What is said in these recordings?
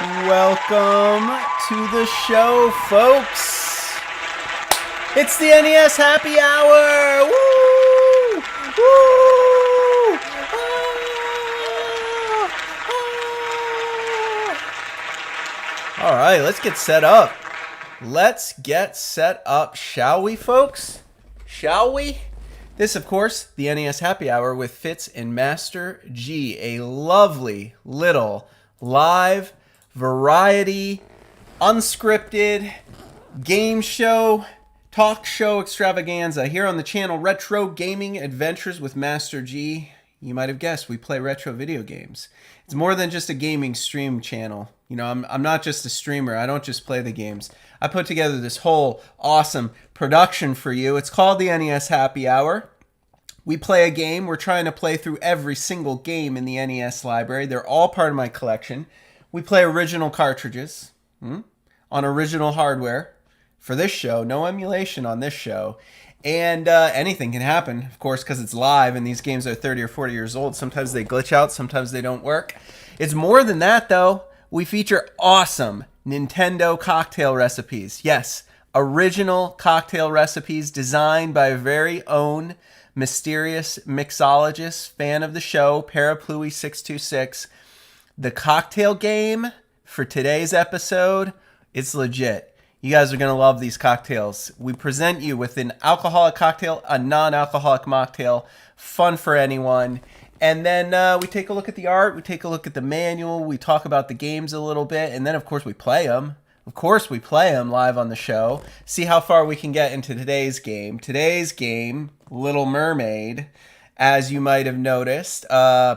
Welcome to the show, folks. It's the NES Happy Hour. Woo! Woo! All right, let's get set up. Let's get set up, shall we, folks? Shall we? This, of course, the NES Happy Hour with Fitz and Master G, a lovely little live variety, unscripted game show, talk show extravaganza here on the channel Retro Gaming Adventures with Master G. You might have guessed we play retro video games. It's more than just a gaming stream channel. You know, I'm not just a streamer. I don't just play the games. I put together this whole awesome production for you. It's called the NES Happy Hour. We play a game. We're trying to play through every single game in the NES library. They're all part of my collection. We play original cartridges on original hardware for this show. No emulation on this show. And anything can happen, of course, because it's live and these games are 30 or 40 years old. Sometimes they glitch out. Sometimes they don't work. It's more than that, though. We feature awesome Nintendo cocktail recipes. Yes, original cocktail recipes designed by a very own mysterious mixologist, fan of the show, Parapluie626. The cocktail game for today's episode, it's legit. You guys are going to love these cocktails. We present you with an alcoholic cocktail, a non-alcoholic mocktail, fun for anyone. And then we take a look at the art, we take a look at the manual, we talk about the games a little bit, and then of course we play them. Of course we play them live on the show. See how far we can get into today's game. Today's game, Little Mermaid, as you might have noticed.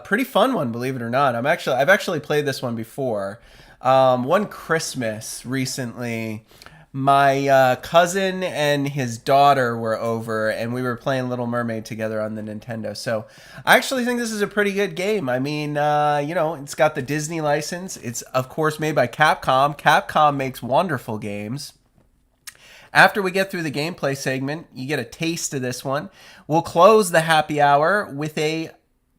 Pretty fun one, believe it or not. I've actually played this one before. One Christmas recently, my cousin and his daughter were over, and we were playing Little Mermaid together on the Nintendo. So I actually think this is a pretty good game. I mean, you know, it's got the Disney license. It's, of course, made by Capcom. Capcom makes wonderful games. After we get through the gameplay segment, you get a taste of this one. We'll close the happy hour with a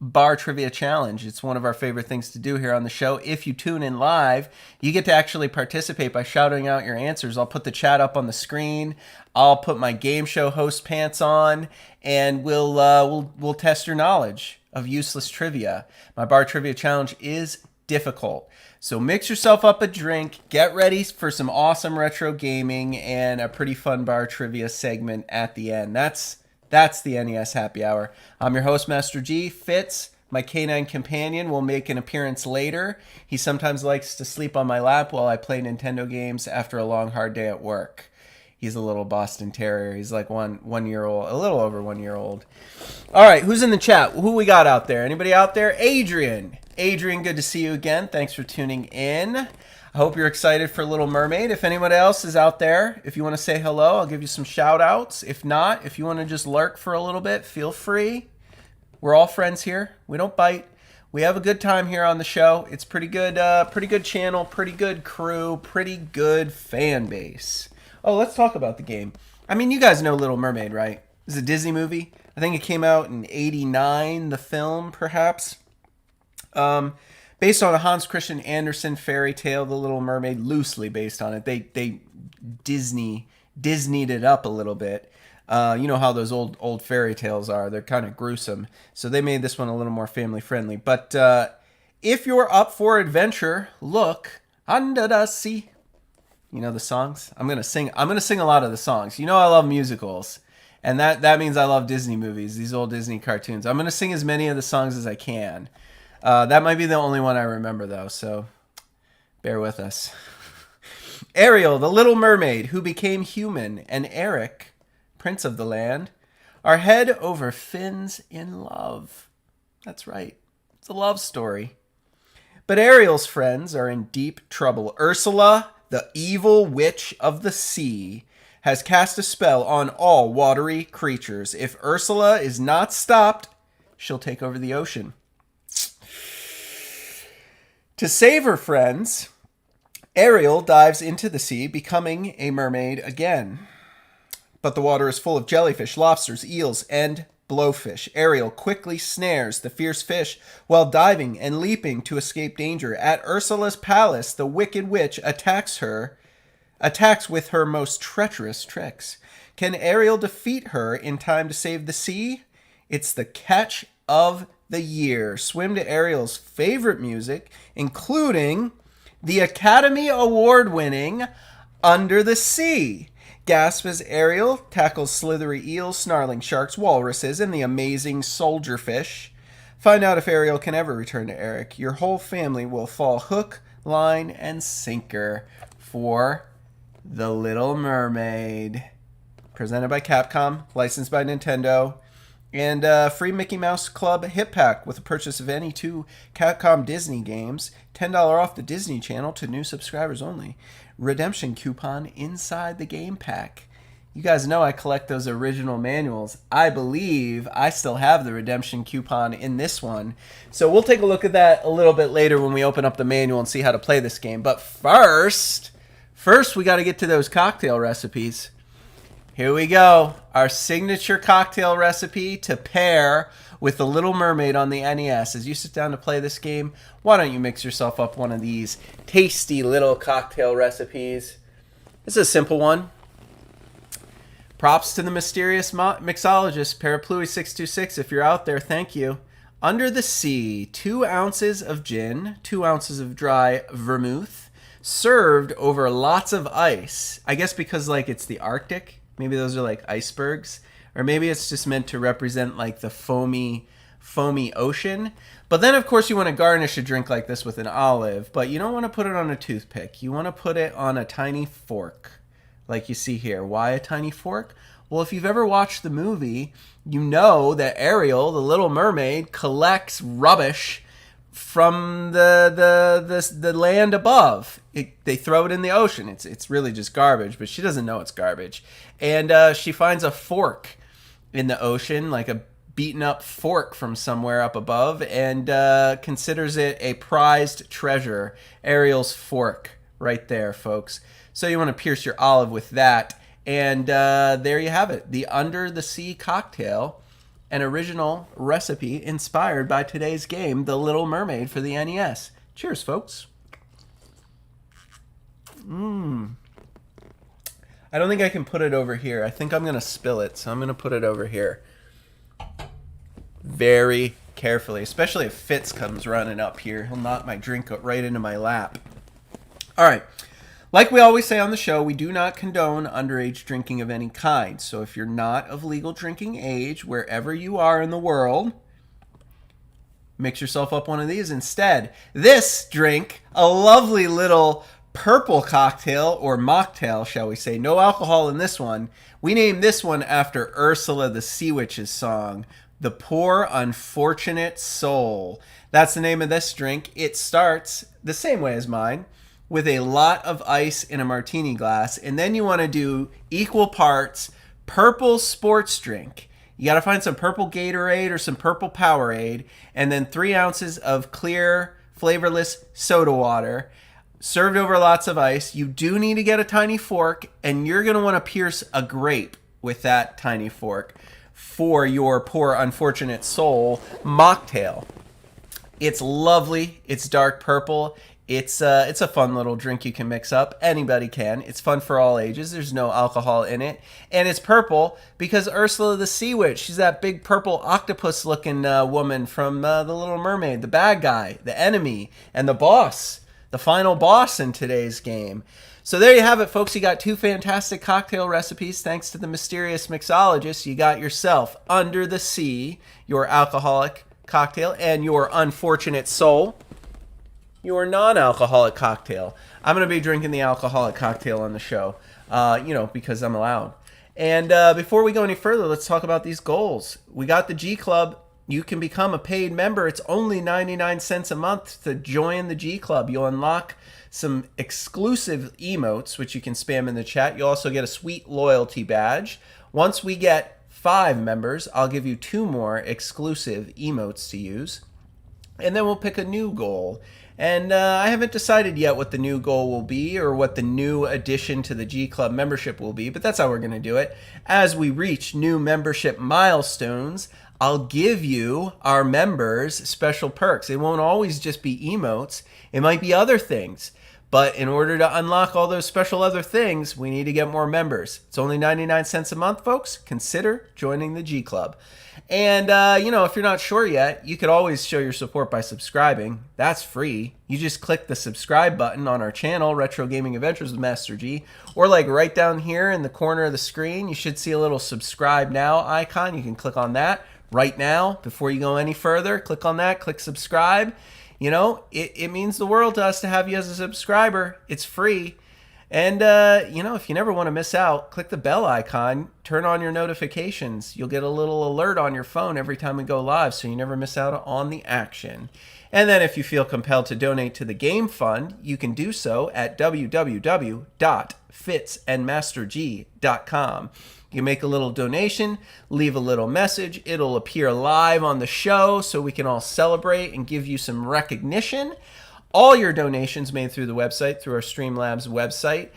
bar trivia challenge. It's one of our favorite things to do here on the show. If you tune in live, you get to actually participate by shouting out your answers. I'll put the chat up on the screen. I'll put my game show host pants on, and we'll test your knowledge of useless trivia. My bar trivia challenge is difficult. So mix yourself up a drink, get ready for some awesome retro gaming and a pretty fun bar trivia segment at the end. That's the NES Happy Hour. I'm your host, Master G. Fitz, my canine companion, will make an appearance later. He sometimes likes to sleep on my lap while I play Nintendo games after a long, hard day at work. He's a little Boston Terrier. He's like one year old, a little over 1 year old. All right, who's in the chat? Who we got out there? Anybody out there? Adrian. Adrian, good to see you again. Thanks for tuning in. I hope you're excited for Little Mermaid. If anyone else is out there, if you want to say hello, I'll give you some shout outs. If not, if you want to just lurk for a little bit, feel free. We're all friends here. We don't bite. We have a good time here on the show. It's pretty good channel, pretty good crew, pretty good fan base. Oh, let's talk about the game. I mean, you guys know Little Mermaid, right? It's a Disney movie. I think it came out in '89, the film, perhaps. Based on a Hans Christian Andersen fairy tale, The Little Mermaid, loosely based on it. They Disneyed it up a little bit. You know how those old fairy tales are. They're kind of gruesome. So they made this one a little more family friendly. But if you're up for adventure, look under the sea. You know the songs? I'm gonna sing a lot of the songs. You know I love musicals. And that means I love Disney movies, these old Disney cartoons. I'm gonna sing as many of the songs as I can. That might be the only one I remember, though, so bear with us. Ariel, the Little Mermaid, who became human, and Eric, Prince of the Land, are head over fins in love. That's right. It's a love story. But Ariel's friends are in deep trouble. Ursula, the evil witch of the sea, has cast a spell on all watery creatures. If Ursula is not stopped, she'll take over the ocean. To save her friends, Ariel dives into the sea, becoming a mermaid again. But the water is full of jellyfish, lobsters, eels, and blowfish. Ariel quickly snares the fierce fish while diving and leaping to escape danger. At Ursula's palace, the wicked witch attacks with her most treacherous tricks. Can Ariel defeat her in time to save the sea? It's the catch of the year. Swim to Ariel's favorite music, including the Academy Award-winning Under the Sea. Gasp as Ariel tackles slithery eels, snarling sharks, walruses, and the amazing soldier fish. Find out if Ariel can ever return to Eric. Your whole family will fall hook, line, and sinker for The Little Mermaid. Presented by Capcom, licensed by Nintendo, and free Mickey Mouse Club hit pack with the purchase of any 2 Capcom Disney games. $10 off the Disney Channel to new subscribers only. Redemption coupon inside the game pack. You guys know I collect those original manuals. I believe I still have the redemption coupon in this one. So we'll take a look at that a little bit later when we open up the manual and see how to play this game. But first we got to get to those cocktail recipes. Here we go. Our signature cocktail recipe to pair with The Little Mermaid on the NES. As you sit down to play this game, why don't you mix yourself up one of these tasty little cocktail recipes? This is a simple one. Props to the mysterious mixologist, Paraplui626. If you're out there, thank you. Under the Sea, 2 ounces of gin, 2 ounces of dry vermouth, served over lots of ice. I guess because like it's the Arctic. Maybe those are like icebergs. Or maybe it's just meant to represent like the foamy ocean. But then, of course, you want to garnish a drink like this with an olive. But you don't want to put it on a toothpick. You want to put it on a tiny fork, like you see here. Why a tiny fork? Well, if you've ever watched the movie, you know that Ariel, the Little Mermaid, collects rubbish from the land above. They throw it in the ocean. It's really just garbage, but she doesn't know it's garbage. And she finds a fork in the ocean, like a beaten up fork from somewhere up above, and considers it a prized treasure. Ariel's fork right there, folks. So you want to pierce your olive with that. And there you have it. The Under the Sea cocktail, an original recipe inspired by today's game, The Little Mermaid for the NES. Cheers, folks. I don't think I can put it over here. I think I'm going to spill it, so I'm going to put it over here. Very carefully, especially if Fitz comes running up here. He'll knock my drink right into my lap. All right. Like we always say on the show, we do not condone underage drinking of any kind. So if you're not of legal drinking age, wherever you are in the world, mix yourself up one of these instead. This drink, a lovely little purple cocktail, or mocktail, shall we say. No alcohol in this one. We named this one after Ursula the Sea Witch's song, The Poor Unfortunate Soul. That's the name of this drink. It starts the same way as mine, with a lot of ice in a martini glass, and then you want to do equal parts purple sports drink. You got to find some purple Gatorade or some purple Powerade, and then 3 ounces of clear, flavorless soda water, served over lots of ice. You do need to get a tiny fork, and you're going to want to pierce a grape with that tiny fork for your Poor Unfortunate Soul mocktail. It's lovely. It's dark purple. It's a fun little drink you can mix up. Anybody can. It's fun for all ages. There's no alcohol in it. And it's purple because Ursula the Sea Witch, she's that big purple octopus-looking woman from The Little Mermaid, the bad guy, the enemy, and the boss, the final boss in today's game. So there you have it, folks. You got 2 fantastic cocktail recipes thanks to the mysterious mixologist. You got yourself Under the Sea, your alcoholic cocktail, and your Unfortunate Soul, your non-alcoholic cocktail. I'm going to be drinking the alcoholic cocktail on the show, because I'm allowed. And before we go any further, let's talk about these goals. We got the G Club. You can become a paid member. It's only 99 cents a month to join the G Club. You'll unlock some exclusive emotes, which you can spam in the chat. You'll also get a sweet loyalty badge. Once we get 5 members, I'll give you 2 more exclusive emotes to use. And then we'll pick a new goal. And I haven't decided yet what the new goal will be or what the new addition to the G Club membership will be, but that's how we're going to do it. As we reach new membership milestones, I'll give you, our members, special perks. It won't always just be emotes. It might be other things. But in order to unlock all those special other things, we need to get more members. It's only 99 cents a month, folks. Consider joining the G Club. And, if you're not sure yet, you could always show your support by subscribing. That's free. You just click the subscribe button on our channel, Retro Gaming Adventures with Master G. Or like right down here in the corner of the screen, you should see a little subscribe now icon. You can click on that right now before you go any further. Click on that, click subscribe. It means the world to us to have you as a subscriber. It's free. And, if you never want to miss out, click the bell icon, turn on your notifications. You'll get a little alert on your phone every time we go live, so you never miss out on the action. And then if you feel compelled to donate to the Game Fund, you can do so at www.fitsandmasterg.com. You make a little donation, leave a little message. It'll appear live on the show so we can all celebrate and give you some recognition. All your donations made through the website, through our Streamlabs website,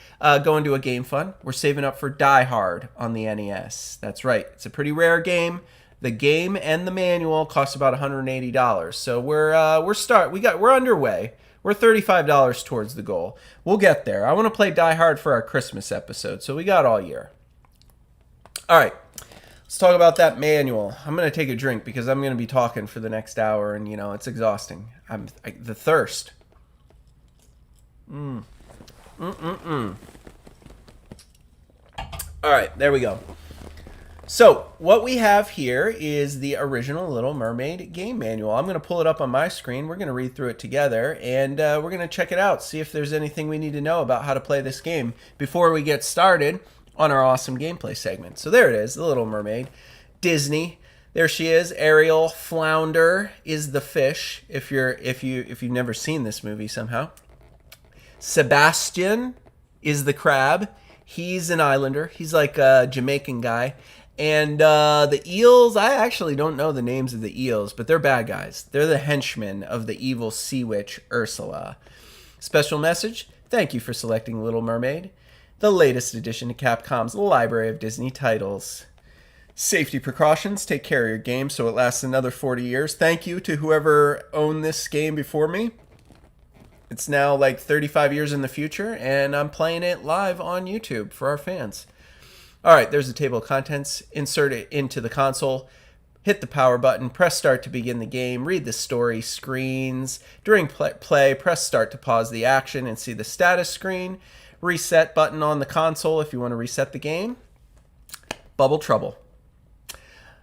go into a game fund. We're saving up for Die Hard on the NES. That's right. It's a pretty rare game. The game and the manual cost about $180. So we're underway. We're $35 towards the goal. We'll get there. I want to play Die Hard for our Christmas episode, so we got all year. All right, let's talk about that manual. I'm going to take a drink because I'm going to be talking for the next hour, and, it's exhausting. The thirst. All right, there we go. So what we have here is the original Little Mermaid game manual. I'm going to pull it up on my screen. We're going to read through it together, and we're going to check it out, see if there's anything we need to know about how to play this game before we get started on our awesome gameplay segment. So there it is, the Little Mermaid. Disney. There she is. Ariel. Flounder is the fish. If you've never seen this movie somehow. Sebastian is the crab. He's an islander. He's like a Jamaican guy. And the eels, I actually don't know the names of the eels, but they're bad guys. They're the henchmen of the evil sea witch Ursula. Special message: thank you for selecting Little Mermaid, the latest addition to Capcom's library of Disney titles. Safety precautions: take care of your game so it lasts another 40 years. Thank you to whoever owned this game before me. It's now like 35 years in the future, and I'm playing it live on YouTube for our fans. All right, there's the table of contents. Insert it into the console. Hit the power button. Press start to begin the game. Read the story screens. During play, press start to pause the action and see the status screen. Reset button on the console if you want to reset the game. Bubble Trouble.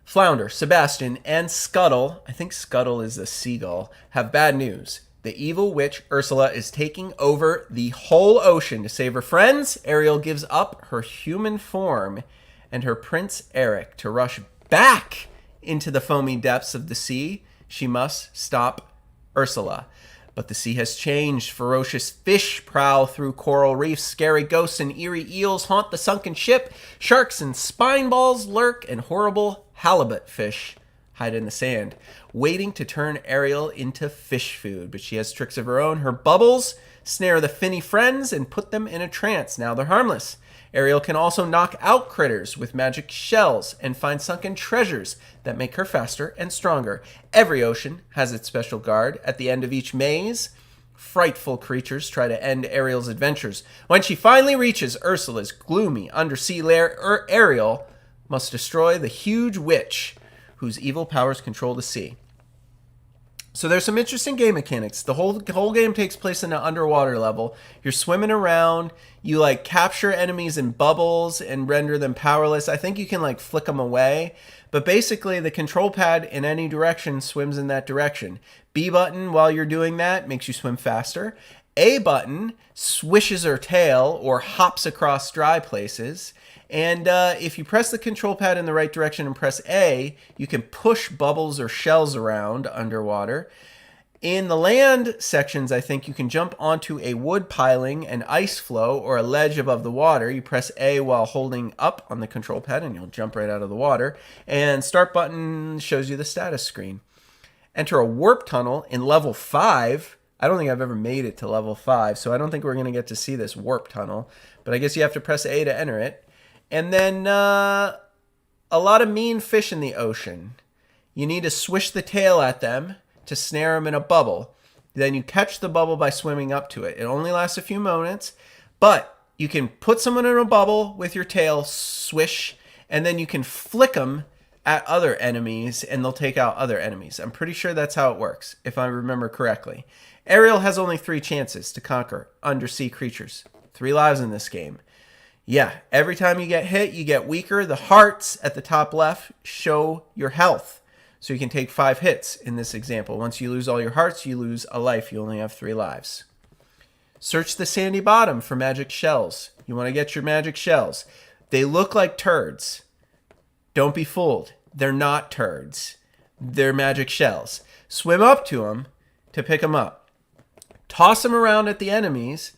Flounder, Sebastian, and Scuttle, I think Scuttle is a seagull, have bad news. The evil witch Ursula is taking over the whole ocean. To save her friends, Ariel gives up her human form and her prince Eric. To rush back into the foamy depths of the sea, she must stop Ursula. But the sea has changed. Ferocious fish prowl through coral reefs. Scary ghosts and eerie eels haunt the sunken ship. Sharks and spine balls lurk, and horrible halibut fish hide in the sand, waiting to turn Ariel into fish food. But she has tricks of her own. Her bubbles snare the finny friends and put them in a trance. Now they're harmless. Ariel can also knock out critters with magic shells and find sunken treasures that make her faster and stronger. Every ocean has its special guard. At the end of each maze, frightful creatures try to end Ariel's adventures. When she finally reaches Ursula's gloomy undersea lair, Ariel must destroy the huge witch whose evil powers control the sea. So there's some interesting game mechanics. The whole game takes place in an underwater level. You're swimming around. You like capture enemies in bubbles and render them powerless. I think you can like flick them away. But basically the control pad in any direction swims in that direction. B button while you're doing that makes you swim faster. A button swishes her tail or hops across dry places. And if you press the control pad in the right direction and press A, you can push bubbles or shells around underwater. In the land sections, I think you can jump onto a wood piling, an ice floe, or a ledge above the water. You press A while holding up on the control pad and you'll jump right out of the water. And start button shows you the status screen. Enter a warp tunnel in level 5 I don't think I've ever made it to level 5, so I don't think we're going to get to see this warp tunnel. But I guess you have to press A to enter it. And then a lot of mean fish in the ocean. You need to swish the tail at them to snare them in a bubble. Then you catch the bubble by swimming up to it. It only lasts a few moments, but you can put someone in a bubble with your tail, swish, and then you can flick them at other enemies and they'll take out other enemies. I'm pretty sure that's how it works, if I remember correctly. Ariel has only 3 chances to conquer undersea creatures. 3 lives in this game. Yeah, every time you get hit, you get weaker. The hearts at the top left show your health. So you can take 5 hits in this example. Once you lose all your hearts, you lose a life. You only have 3 lives. Search the sandy bottom for magic shells. You want to get your magic shells. They look like turds. Don't be fooled. They're not turds. They're magic shells. Swim up to them to pick them up. Toss them around at the enemies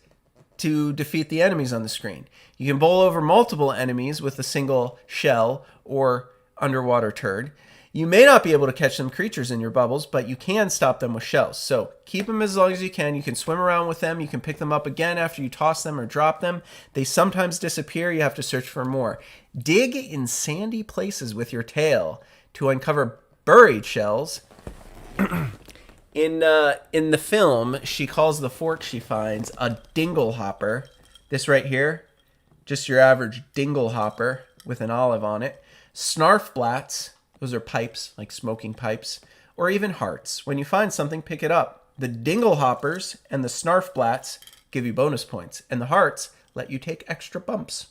to defeat the enemies on the screen. You can bowl over multiple enemies with a single shell or underwater turd. You may not be able to catch some creatures in your bubbles, but you can stop them with shells. So keep them as long as you can. You can swim around with them. You can pick them up again after you toss them or drop them. They sometimes disappear. You have to search for more. Dig in sandy places with your tail to uncover buried shells. In the film, she calls the fork she finds a dingle hopper. This right here, just your average dingle hopper with an olive on it. Snarfblats. Those are pipes, like smoking pipes, or even hearts. When you find something, pick it up. The dingle hoppers and the snarfblats give you bonus points, and the hearts let you take extra bumps.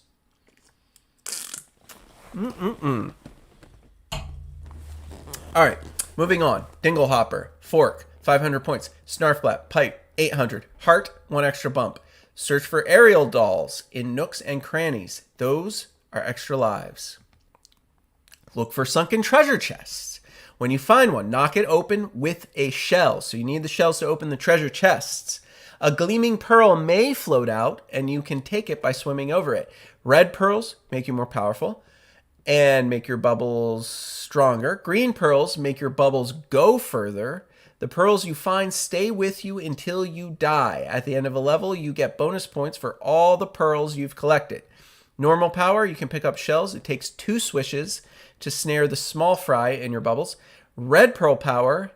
All right, moving on. Dingle hopper, fork, 500 points. Snarfblat, pipe, 800. Heart, 1 extra bump. Search for Ariel dolls in nooks and crannies. Those are extra lives. Look for sunken treasure chests. When you find one, knock it open with a shell. So you need the shells to open the treasure chests. A gleaming pearl may float out, and you can take it by swimming over it. Red pearls make you more powerful and make your bubbles stronger. Green pearls make your bubbles go further. The pearls you find stay with you until you die. At the end of a level, you get bonus points for all the pearls you've collected. Normal power, you can pick up shells. It takes 2 swishes to snare the small fry in your bubbles. Red pearl power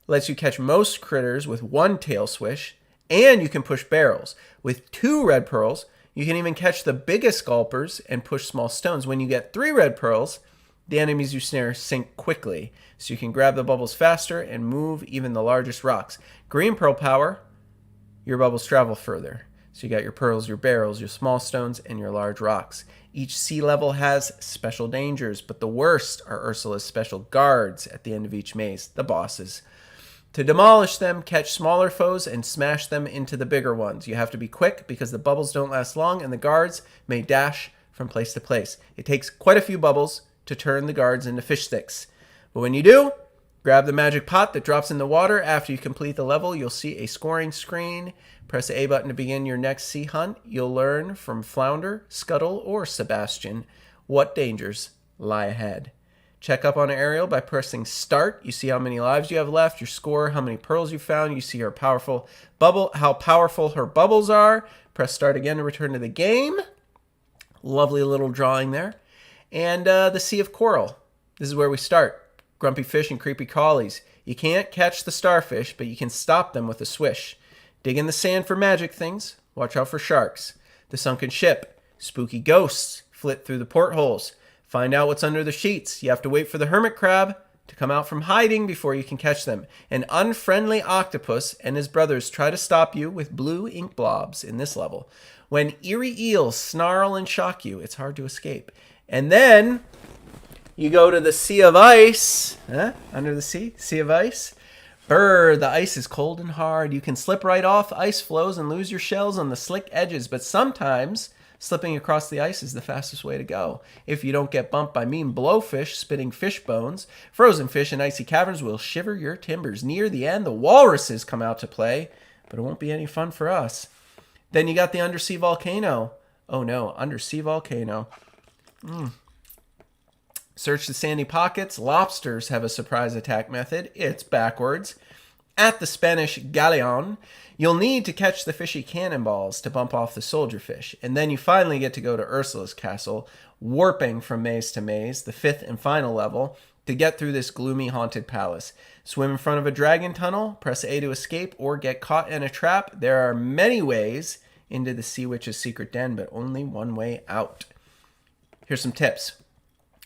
lets you catch most critters with 1 tail swish, and you can push barrels. With 2 red pearls, you can even catch the biggest gulpers and push small stones. When you get 3 red pearls, the enemies you snare sink quickly, so you can grab the bubbles faster and move even the largest rocks. Green pearl power, your bubbles travel further. So you got your pearls, your barrels, your small stones, and your large rocks. Each sea level has special dangers, but the worst are Ursula's special guards at the end of each maze, the bosses. To demolish them, catch smaller foes and smash them into the bigger ones. You have to be quick because the bubbles don't last long and the guards may dash from place to place. It takes quite a few bubbles to turn the guards into fish sticks. But when you do, grab the magic pot that drops in the water. After you complete the level, you'll see a scoring screen. Press the A button to begin your next sea hunt. You'll learn from Flounder, Scuttle, or Sebastian what dangers lie ahead. Check up on Ariel by pressing Start. You see how many lives you have left, your score, how many pearls you found. You see how powerful her bubbles are. Press Start again to return to the game. Lovely little drawing there. And the Sea of Coral. This is where we start. Grumpy fish and creepy collies. You can't catch the starfish, but you can stop them with a swish. Dig in the sand for magic things. Watch out for sharks. The sunken ship. Spooky ghosts flit through the portholes. Find out what's under the sheets. You have to wait for the hermit crab to come out from hiding before you can catch them. An unfriendly octopus and his brothers try to stop you with blue ink blobs in this level. When eerie eels snarl and shock you, it's hard to escape. And then you go to the Sea of Ice. Under the sea of ice. Brr, the ice is cold and hard. You can slip right off ice floes and lose your shells on the slick edges, but sometimes slipping across the ice is the fastest way to go. If you don't get bumped by mean blowfish spitting fish bones, frozen fish in icy caverns will shiver your timbers. Near the end, the walruses come out to play, but it won't be any fun for us. Then you got the undersea volcano. Oh no, undersea volcano. Search the sandy pockets. Lobsters have a surprise attack method. It's backwards. At the Spanish galleon, you'll need to catch the fishy cannonballs to bump off the soldier fish, and then you finally get to go to Ursula's castle, warping from maze to maze, the 5th and final level, to get through this gloomy haunted palace. Swim in front of a dragon tunnel, press A to escape, or get caught in a trap. There are many ways into the Sea Witch's secret den, but only one way out. Here's some tips.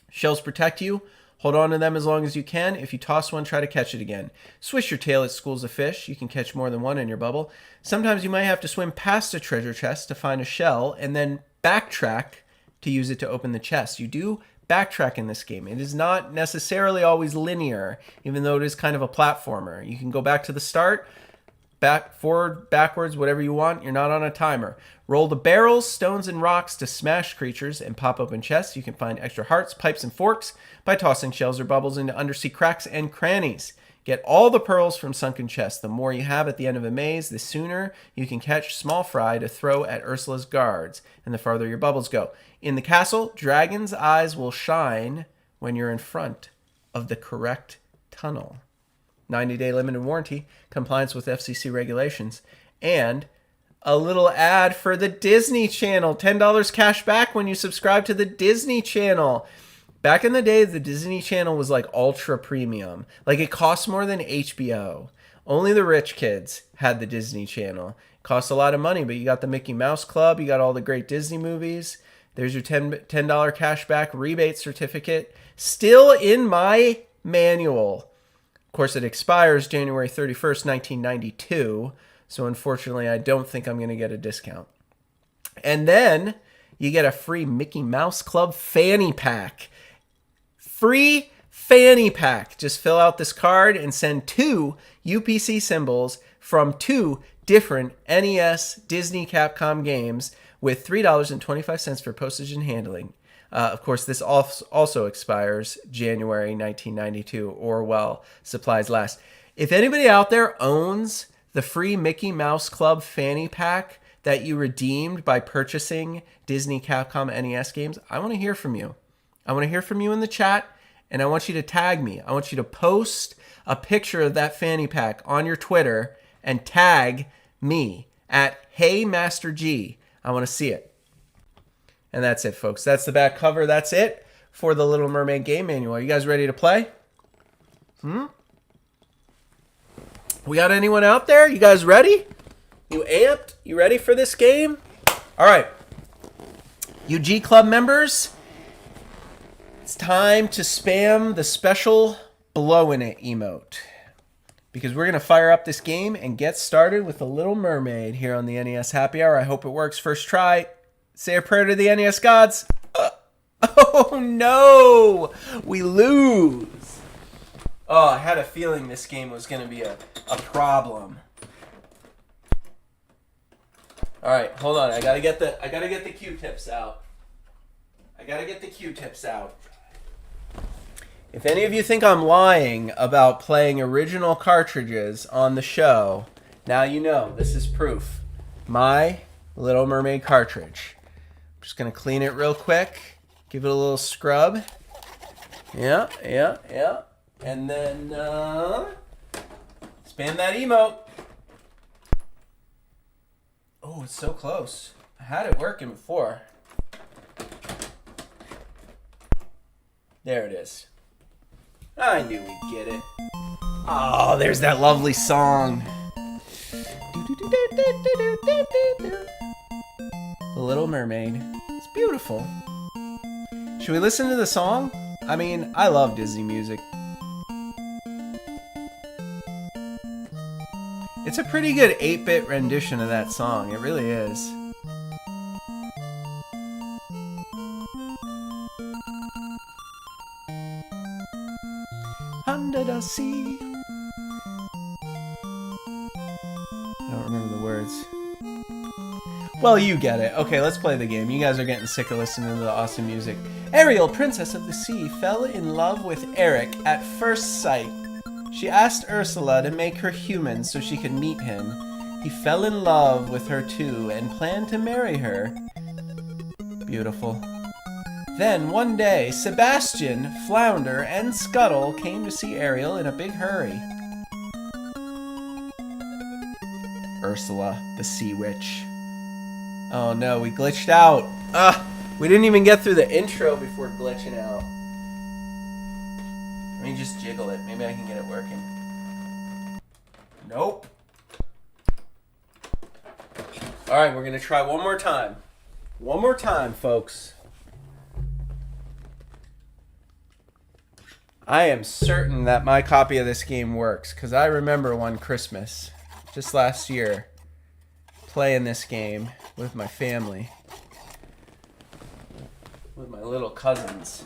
Shells protect you. Hold on to them as long as you can. If you toss one, try to catch it again. Swish your tail at schools of fish. You can catch more than one in your bubble. Sometimes you might have to swim past a treasure chest to find a shell and then backtrack to use it to open the chest. You do backtrack in this game. It is not necessarily always linear, even though it is kind of a platformer. You can go back to the start, back, forward, backwards, whatever you want. You're not on a timer. Roll the barrels, stones, and rocks to smash creatures and pop open chests. You can find extra hearts, pipes, and forks by tossing shells or bubbles into undersea cracks and crannies. Get all the pearls from sunken chests. The more you have at the end of a maze, the sooner you can catch small fry to throw at Ursula's guards, and the farther your bubbles go. In the castle, dragons' eyes will shine when you're in front of the correct tunnel. 90-day limited warranty, compliance with FCC regulations, and a little ad for the Disney Channel. $10 cash back when you subscribe to the Disney Channel. Back in the day, the Disney Channel was like ultra premium. Like it cost more than HBO. Only the rich kids had the Disney Channel. It cost a lot of money, but you got the Mickey Mouse Club. You got all the great Disney movies. There's your $10 cash back rebate certificate. Still in my manual. Of course, it expires January 31st, 1992. So unfortunately, I don't think I'm going to get a discount. And then you get a free Mickey Mouse Club fanny pack. Free fanny pack. Just fill out this card and send 2 UPC symbols from 2 different NES Disney Capcom games with $3.25 for postage and handling. Of course, this also expires January 1992, or while supplies last. If anybody out there owns the free Mickey Mouse Club fanny pack that you redeemed by purchasing Disney Capcom NES games, I want to hear from you. I want to hear from you in the chat, and I want you to tag me. I want you to post a picture of that fanny pack on your Twitter and tag me at HeyMasterG. I want to see it. And that's it, folks. That's the back cover. That's it for the Little Mermaid game manual. Are you guys ready to play? We got anyone out there? You guys ready? You amped? You ready for this game? All right. You G Club members, it's time to spam the special blowing it emote. Because we're going to fire up this game and get started with the Little Mermaid here on the NES Happy Hour. I hope it works. First try. Say a prayer to the NES gods. Oh no! We lose. Oh, I had a feeling this game was going to be a problem. All right, hold on. I gotta get the Q-tips out. If any of you think I'm lying about playing original cartridges on the show, now you know. This is proof. My Little Mermaid cartridge. I'm just gonna clean it real quick. Give it a little scrub. Yeah. And then spam that emote. Oh, it's so close. I had it working before. There it is. I knew we'd get it. Oh, there's that lovely song. The Little Mermaid. It's beautiful. Should we listen to the song? I mean, I love Disney music. It's a pretty good 8-bit rendition of that song. It really is. Under the sea. I don't remember the words. Well, you get it. Okay, let's play the game. You guys are getting sick of listening to the awesome music. Ariel, Princess of the Sea, fell in love with Eric at first sight. She asked Ursula to make her human so she could meet him. He fell in love with her too and planned to marry her. Beautiful. Then one day, Sebastian, Flounder, and Scuttle came to see Ariel in a big hurry. Ursula, the sea witch. Oh no, we glitched out. We didn't even get through the intro before glitching out. Let me just jiggle it. Maybe I can get it working. Nope. Alright, we're going to try one more time. One more time, folks. I am certain that my copy of this game works, because I remember one Christmas, just last year, playing this game with my family. With my little cousins.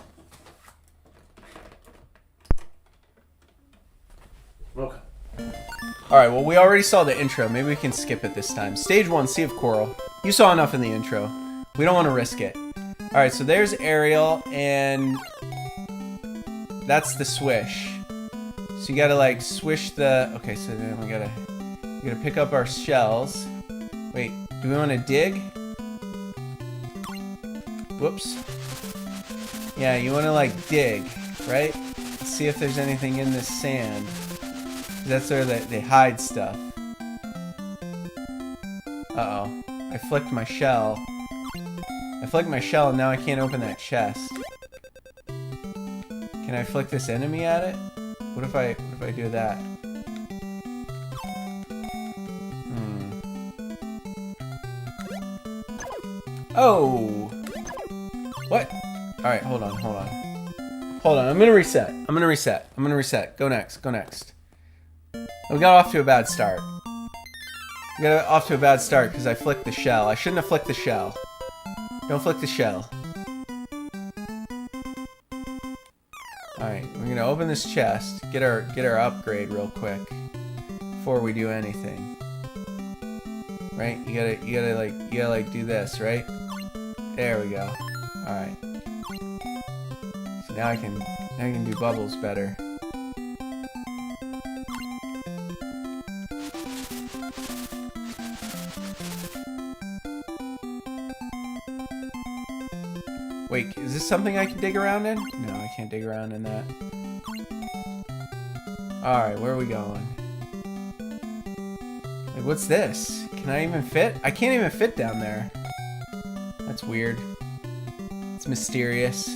Okay. Alright, well, we already saw the intro. Maybe we can skip it this time. Stage 1, Sea of Coral. You saw enough in the intro. We don't want to risk it. Alright, so there's Ariel, and that's the swish. So you gotta, like, swish the... Okay, so then we gotta pick up our shells. Wait, do we want to dig? Whoops. Yeah, you want to, like, dig, right? See if there's anything in this sand. That's where they hide stuff. Uh-oh. I flicked my shell. I flicked my shell and now I can't open that chest. Can I flick this enemy at it? What if I do that? Oh! What? Alright, hold on. Hold on, I'm gonna reset. Go next. We got off to a bad start. Because I flicked the shell. I shouldn't have flicked the shell. Don't flick the shell. Alright, we're gonna open this chest, get our upgrade real quick before we do anything. Right? You gotta do this, right? There we go. Alright. So now I can do bubbles better. Wait, is this something I can dig around in? No, I can't dig around in that. Alright, where are we going? Like, what's this? Can I even fit? I can't even fit down there. That's weird. It's mysterious.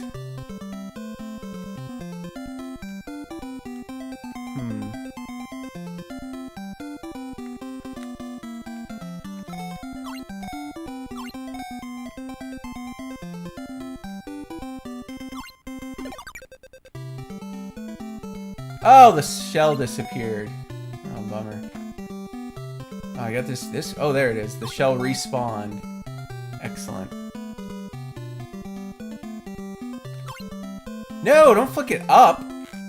Oh, the shell disappeared. Oh, bummer. Oh, I got this. Oh, there it is. The shell respawned. Excellent. No, don't flick it up.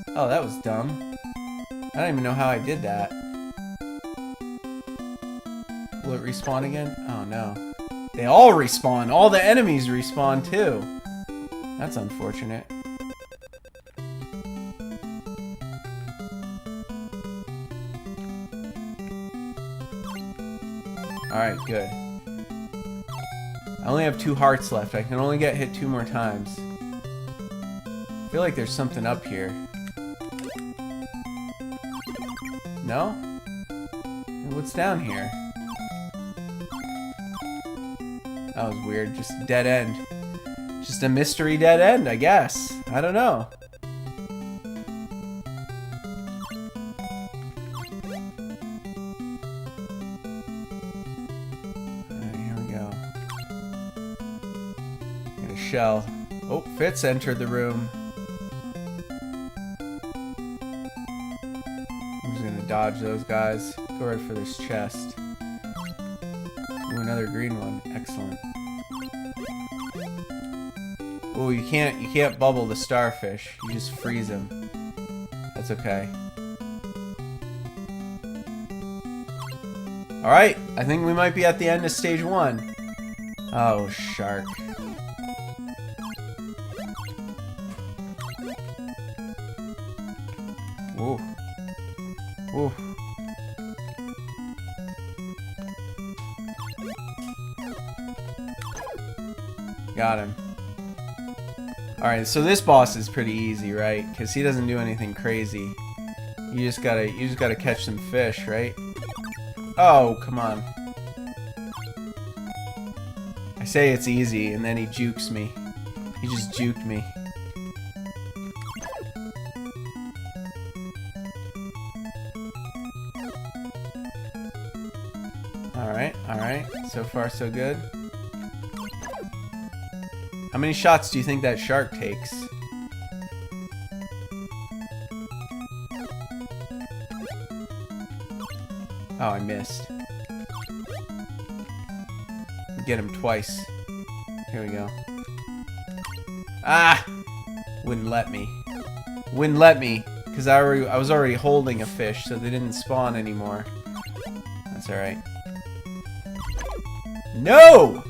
Oh, that was dumb. I don't even know how I did that. Will it respawn again? Oh, no. They all respawn. All the enemies respawn, too. That's unfortunate. Alright, good. I only have 2 hearts left. I can only get hit 2 more times. I feel like there's something up here. No? What's down here? That was weird. Just a dead end. Just a mystery dead end, I guess. I don't know. Shell. Oh, Fitz entered the room. I'm just gonna dodge those guys. Go right for this chest. Ooh, another green one. Excellent. Oh, you can't bubble the starfish. You just freeze them. That's okay. Alright, I think we might be at the end of stage 1. Oh, shark. Ooh. Ooh. Got him. Alright, so this boss is pretty easy, right? Because he doesn't do anything crazy. You just gotta catch some fish, right? Oh, come on. I say it's easy, and then he jukes me. He just juked me. Alright, alright. So far, so good. How many shots do you think that shark takes? Oh, I missed. Get him twice. Here we go. Ah! Wouldn't let me. Wouldn't let me, because I was already holding a fish, so they didn't spawn anymore. That's alright. No!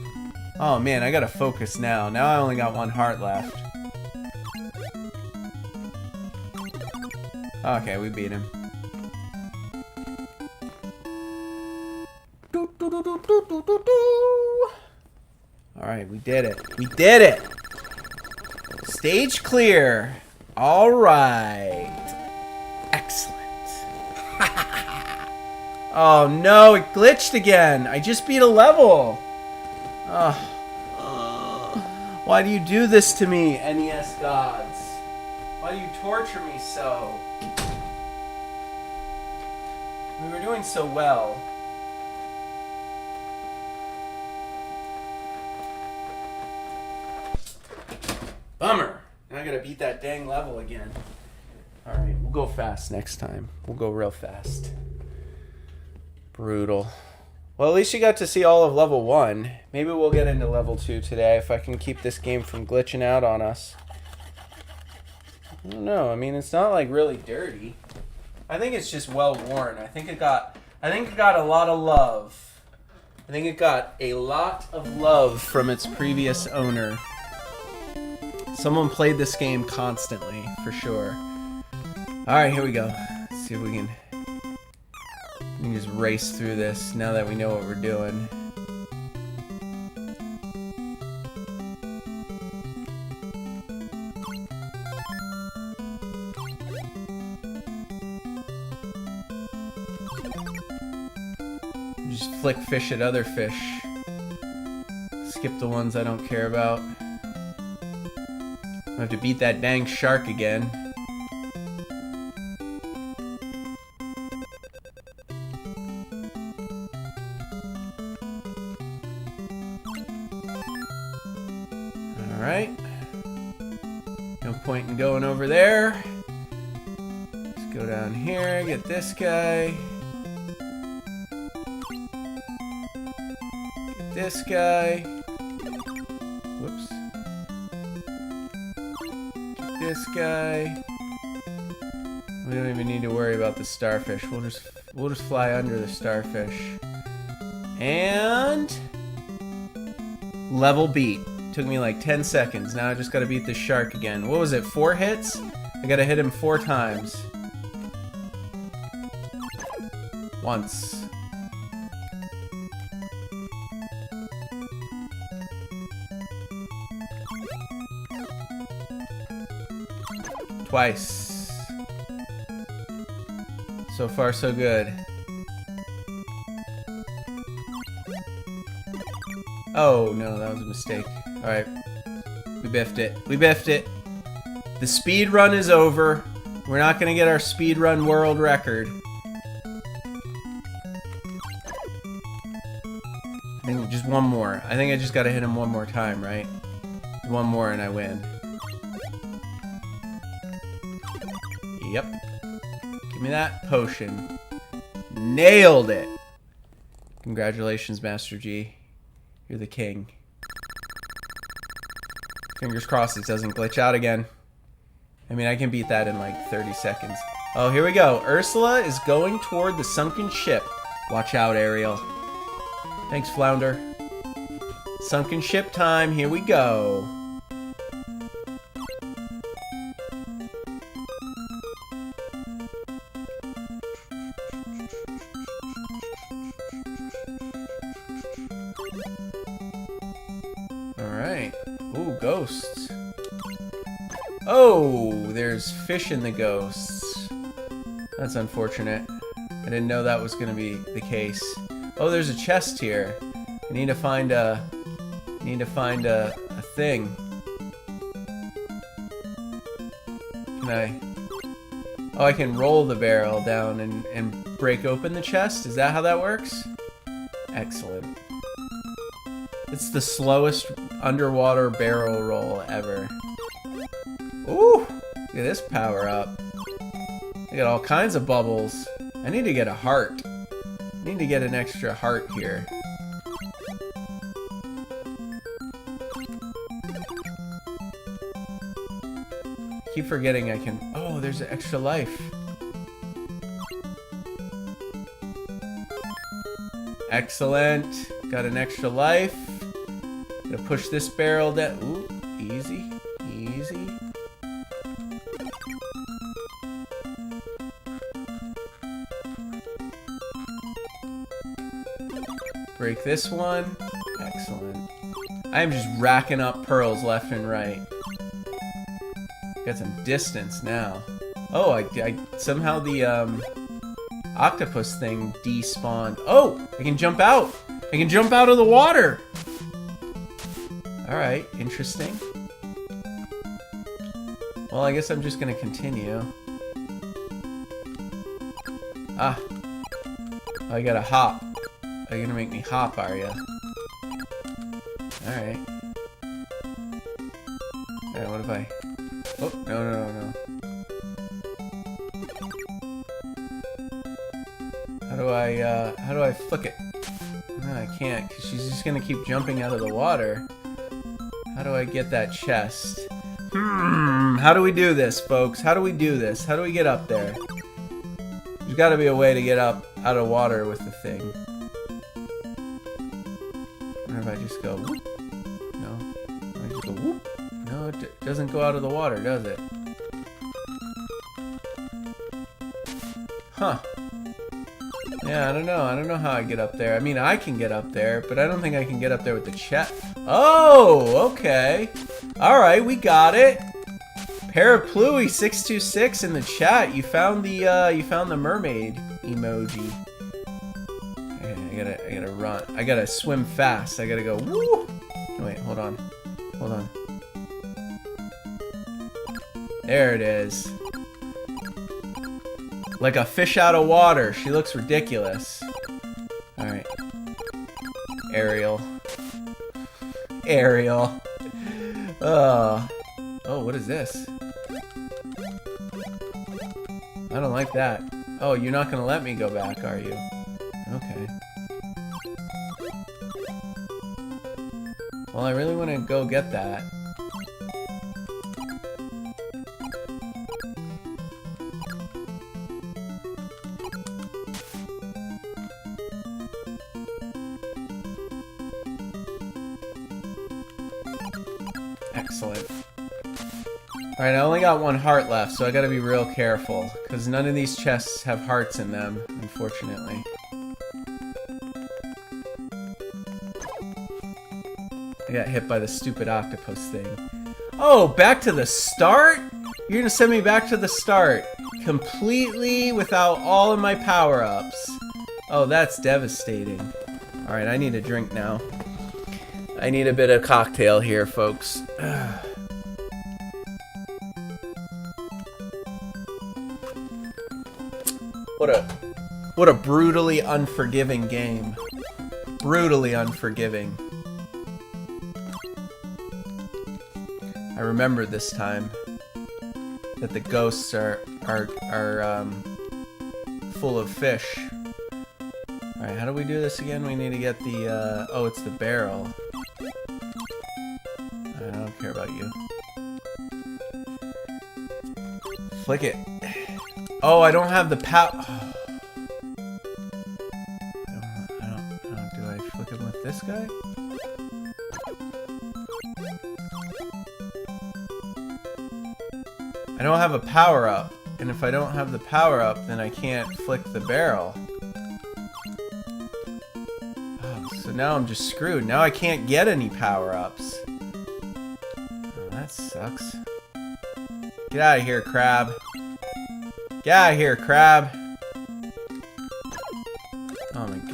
Oh man, I gotta focus now. Now I only got one heart left. Okay, we beat him. Alright, we did it. We did it! Stage clear. Alright. Excellent. Oh no, it glitched again. I just beat a level. Why do you do this to me, NES gods? Why do you torture me so? We were doing so well. Bummer. Now I gotta beat that dang level again. Alright, we'll go fast next time. We'll go real fast. Brutal. Well, at least you got to see all of level 1. Maybe we'll get into level 2 today if I can keep this game from glitching out on us. I don't know. I mean, it's not like really dirty. I think it's just well worn. I think it got a lot of love. I think it got a lot of love from its previous owner. Someone played this game constantly, for sure. Alright, here we go. Let's see if we can just race through this now that we know what we're doing. Just flick fish at other fish. Skip the ones I don't care about. I have to beat that dang shark again. Alright. No point in going over there. Let's go down here, get this guy. Get this guy. Whoops. This guy. We don't even need to worry about the starfish. We'll just fly under the starfish. And level beat. Took me like 10 seconds. Now I just gotta beat this shark again. What was it? 4 hits? I gotta hit him 4 times. Once. Twice. So far, so good. Oh, no, that was a mistake. Alright. We biffed it. We biffed it. The speed run is over. We're not going to get our speed run world record. I think just one more. I think I just got to hit him one more time, right? One more and I win. Yep. Give me that potion. Nailed it. Congratulations, Master G. You're the king. Fingers crossed it doesn't glitch out again. I mean, I can beat that in like 30 seconds. Oh, here we go. Ursula is going toward the sunken ship. Watch out, Ariel. Thanks, Flounder. Sunken ship time. Here we go. Alright. Ooh, ghosts. Oh, there's fish in the ghosts. That's unfortunate. I didn't know that was gonna be the case. Oh, there's a chest here. I need to find a thing. Can I? Oh, I can roll the barrel down and break open the chest? Is that how that works? Excellent. It's the slowest underwater barrel roll ever. Ooh! Look at this power up. I got all kinds of bubbles. I need to get a heart. I need to get an extra heart here. Keep forgetting I can... Oh, there's an extra life. Excellent. Got an extra life. Gonna push this barrel down. Ooh, easy. Easy. Break this one. Excellent. I am just racking up pearls left and right. Got some distance now. Oh, I somehow the octopus thing despawned. Oh, I can jump out. I can jump out of the water. All right, interesting. Well, I guess I'm just gonna continue. Ah, oh, I gotta hop. Are you gonna make me hop? Are you? All right. All right. What if I? Oh, no. How do I flick it? No, I can't, because she's just gonna keep jumping out of the water. How do I get that chest? How do we do this, folks? How do we do this? How do we get up there? There's gotta be a way to get up out of water with the thing. I wonder if I just go whoop. No. I just go whoop. No, it doesn't go out of the water, does it? Huh. Yeah, I don't know. I don't know how I get up there. I mean, I can get up there, but I don't think I can get up there with the chest. Oh, okay. All right, we got it. Parapluie626 in the chat. You found the mermaid emoji. Okay, I gotta run. I gotta swim fast. I gotta go. Woo! Wait, hold on. Hold on. There it is. Like a fish out of water. She looks ridiculous. Alright. Ariel. Ariel. Oh, what is this? I don't like that. Oh, you're not gonna let me go back, are you? Okay. Well, I really want to go get that. Excellent. Alright, I only got one heart left, so I gotta be real careful, because none of these chests have hearts in them, unfortunately. I got hit by the stupid octopus thing. Oh, back to the start? You're gonna send me back to the start, completely without all of my power-ups. Oh, that's devastating. Alright, I need a drink now. I need a bit of cocktail here, folks. What a brutally unforgiving game. Brutally unforgiving. I remember this time that the ghosts are full of fish. Alright, how do we do this again? We need to get the, oh, it's the barrel. I don't care about you. Flick it. Oh, I don't have the power. Do I flick him with this guy? I don't have a power up. And if I don't have the power up, then I can't flick the barrel. Oh, so now I'm just screwed. Now I can't get any power ups. Oh, that sucks. Get out of here, crab. Get out of here, crab.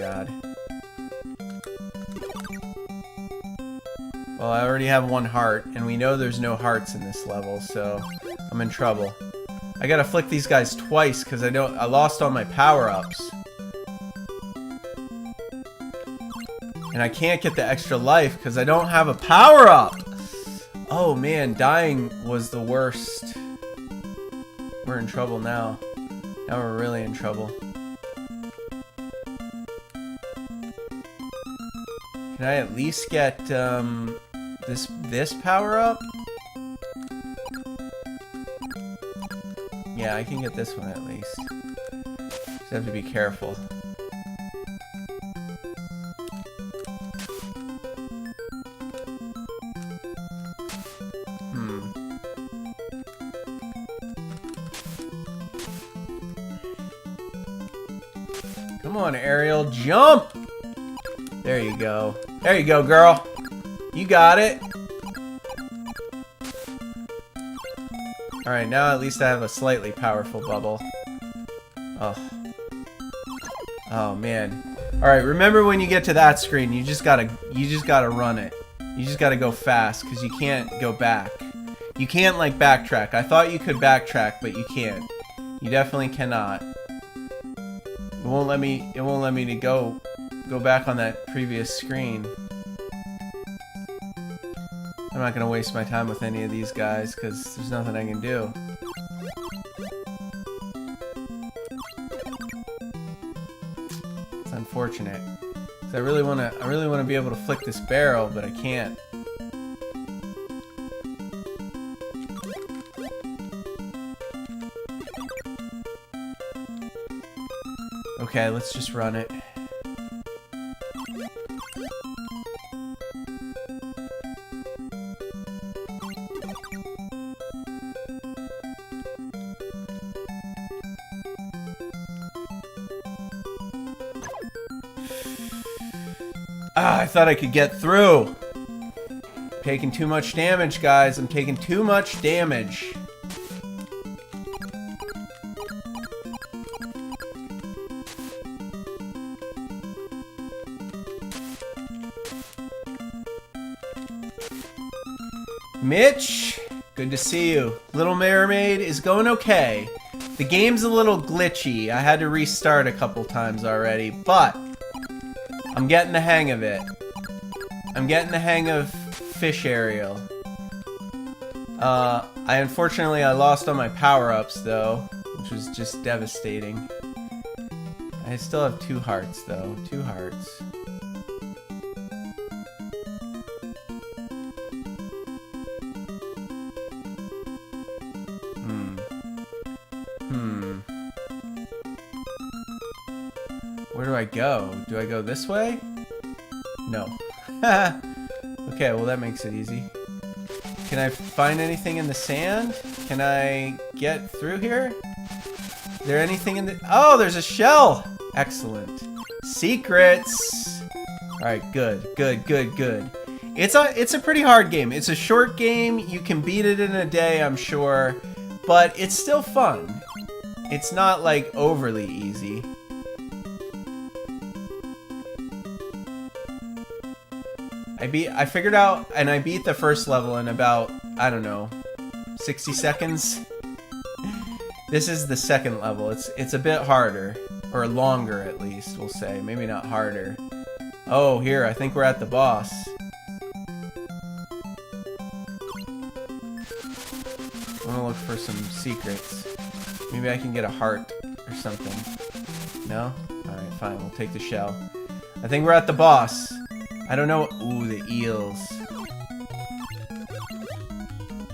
god. Well, I already have 1 heart, and we know there's no hearts in this level, so I'm in trouble. I gotta flick these guys twice because I lost all my power-ups. And I can't get the extra life because I don't have a power-up! Oh man, dying was the worst. We're in trouble now. Now we're really in trouble. Can I at least get this power up? Yeah, I can get this one at least. Just have to be careful. Come on, Ariel, jump! There you go. There you go, girl. You got it. Alright, now at least I have a slightly powerful bubble. Oh. Oh, man. Alright, remember when you get to that screen, you just gotta run it. You just gotta go fast, because you can't go back. You can't, like, backtrack. I thought you could backtrack, but you can't. You definitely cannot. It won't let me to go back on that previous screen. I'm not gonna waste my time with any of these guys because there's nothing I can do. It's unfortunate. 'Cause I really wanna be able to flick this barrel, but I can't. Okay, let's just run it. Ah, I thought I could get through. Taking too much damage, guys. I'm taking too much damage. Mitch, good to see you. Little Mermaid is going okay. The game's a little glitchy. I had to restart a couple times already, but I'm getting the hang of it. I'm getting the hang of Fish Ariel. Unfortunately I lost all my power-ups though, which was just devastating. I still have 2 hearts though. 2 hearts. Where do I go? Do I go this way? No. Okay, well that makes it easy. Can I find anything in the sand? Can I get through here? Is there anything in the... Oh, there's a shell! Excellent. Secrets! Alright, good. Good, good, good. It's a pretty hard game. It's a short game. You can beat it in a day, I'm sure. But it's still fun. It's not, like, overly easy. I figured out, and I beat the first level in about, I don't know, 60 seconds. This is the second level. It's a bit harder, or longer at least, we'll say. Maybe not harder. Oh, here, I think we're at the boss. I want to look for some secrets. Maybe I can get a heart or something. No? Alright, fine, we'll take the shell. I think we're at the boss. I don't know. Ooh, the eels.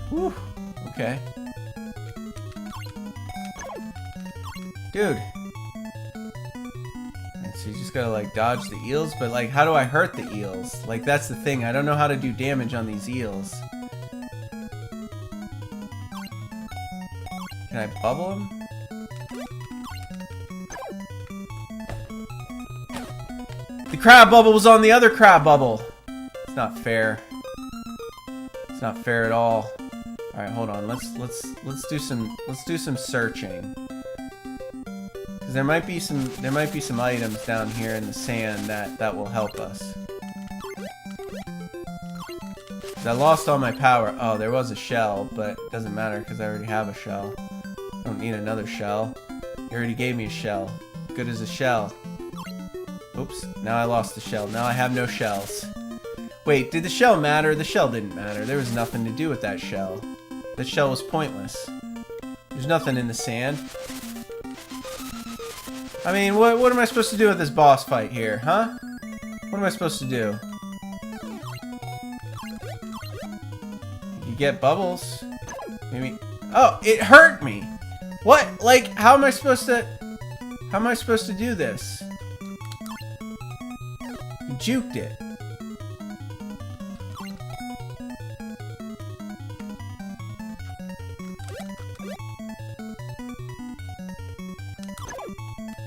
Whew. Okay. Dude. And so you just gotta, like, dodge the eels, but, like, how do I hurt the eels? Like, that's the thing. I don't know how to do damage on these eels. Can I bubble them? The crab bubble was on the other crab bubble. It's not fair. It's not fair at all. All right, hold on. Let's do some searching. Because there might be some items down here in the sand that will help us. I lost all my power. Oh, there was a shell, but it doesn't matter because I already have a shell. I don't need another shell. You already gave me a shell. Good as a shell. Oops, now I lost the shell. Now I have no shells. Wait, did the shell matter? The shell didn't matter. There was nothing to do with that shell. The shell was pointless. There's nothing in the sand. I mean, what am I supposed to do with this boss fight here, huh? What am I supposed to do? You get bubbles. Maybe. Oh, it hurt me. What? Like, how am I supposed to do this? You juked it.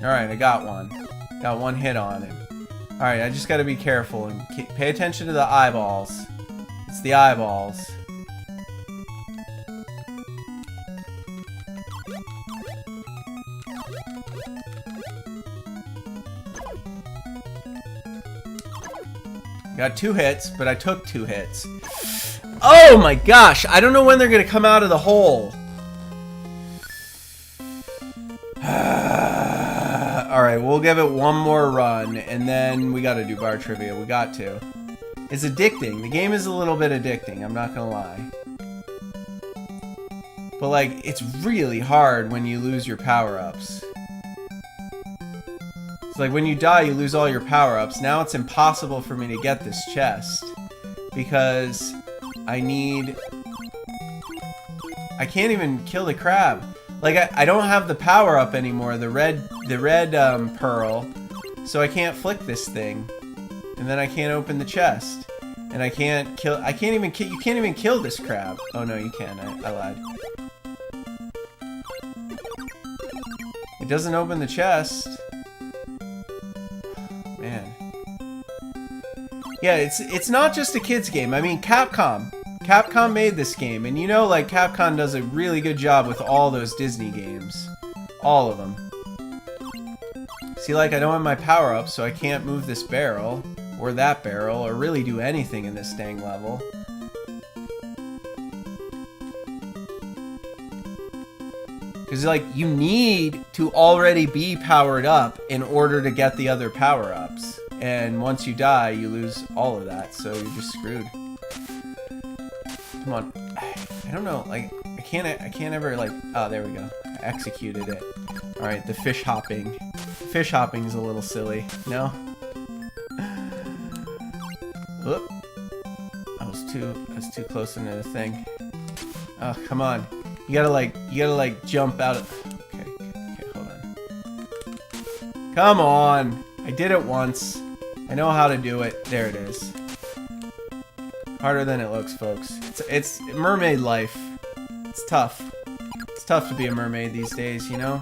Alright, I got one. Got one hit on him. Alright, I just gotta be careful and pay attention to the eyeballs. It's the eyeballs. Got 2 hits, but I took 2 hits. Oh my gosh! I don't know when they're gonna come out of the hole. Alright, we'll give it one more run, and then we gotta do bar trivia. We got to. It's addicting. The game is a little bit addicting, I'm not gonna lie. But, like, it's really hard when you lose your power-ups. It's like when you die, you lose all your power-ups. Now it's impossible for me to get this chest. Because I can't even kill the crab. Like, I don't have the power-up anymore, the red pearl. So I can't flick this thing. And then I can't open the chest. And you can't even kill this crab. Oh no, you can. I lied. It doesn't open the chest. Man. Yeah, it's not just a kid's game. I mean, Capcom made this game, and you know, like, Capcom does a really good job with all those Disney games. All of them. See, like, I don't have my power-up, so I can't move this barrel, or that barrel, or really do anything in this dang level. Because, like, you need to already be powered up in order to get the other power-ups. And once you die, you lose all of that, so you're just screwed. Come on. I don't know, like, I can't ever, like, oh, there we go. I executed it. Alright, the fish hopping. Fish hopping is a little silly, no? Whoop. I was too close into the thing. Oh, come on. You gotta like jump out of... Okay, hold on. Come on! I did it once. I know how to do it. There it is. Harder than it looks, folks. It's mermaid life. It's tough. It's tough to be a mermaid these days, you know?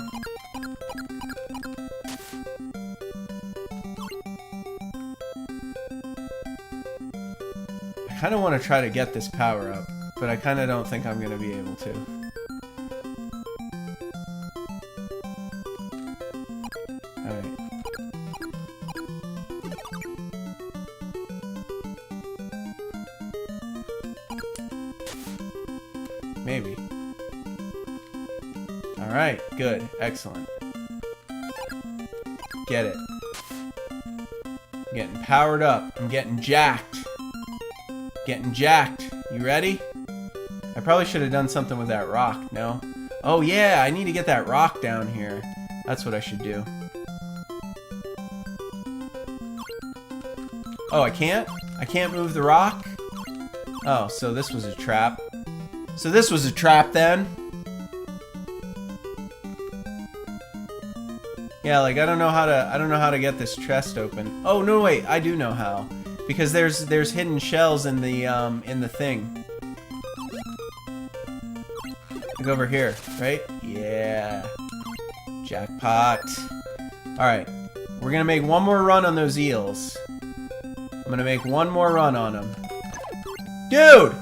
I kind of want to try to get this power up, but I kind of don't think I'm going to be able to. Alright. Maybe. Alright, good. Excellent. Get it. I'm getting powered up. I'm getting jacked. Getting jacked. You ready? I probably should have done something with that rock, no? Oh yeah, I need to get that rock down here. That's what I should do. Oh, I can't? I can't move the rock? Oh, so this was a trap. So this was a trap then? Yeah, like I don't know how to get this chest open. Oh no, wait, I do know how. Because there's hidden shells in the thing. Like over here, right? Yeah. Jackpot. Alright. We're gonna make one more run on those eels. I'm gonna make one more run on them. Dude!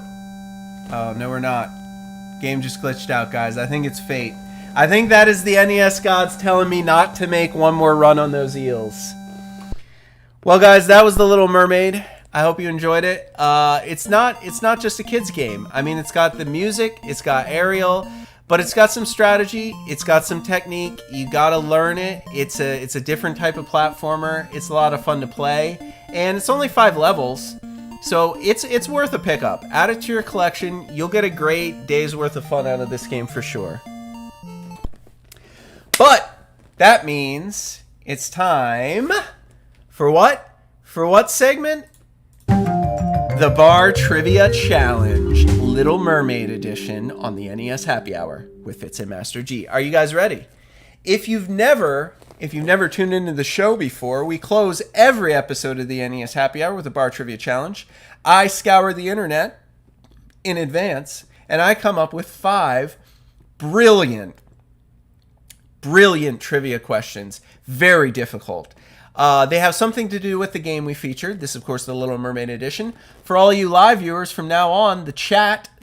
Oh, no we're not. Game just glitched out, guys. I think it's fate. I think that is the NES gods telling me not to make one more run on those eels. Well, guys, that was The Little Mermaid. I hope you enjoyed it. It's not just a kid's game. I mean, it's got the music, it's got Ariel, but it's got some strategy, it's got some technique. You gotta learn it. It's a different type of platformer. It's a lot of fun to play, and it's only 5 levels, so it's worth a pickup. Add it to your collection. You'll get a great day's worth of fun out of this game for sure. But that means it's time for what? For what segment? The Bar Trivia Challenge, Little Mermaid edition on the NES Happy Hour with Fitz and Master G. Are you guys ready? If you've never tuned into the show before, we close every episode of the NES Happy Hour with a Bar Trivia Challenge. I scour the internet in advance, and I come up with 5 brilliant trivia questions. Very difficult. They have something to do with the game we featured. This, of course, the Little Mermaid edition. For all you live viewers, from now on, the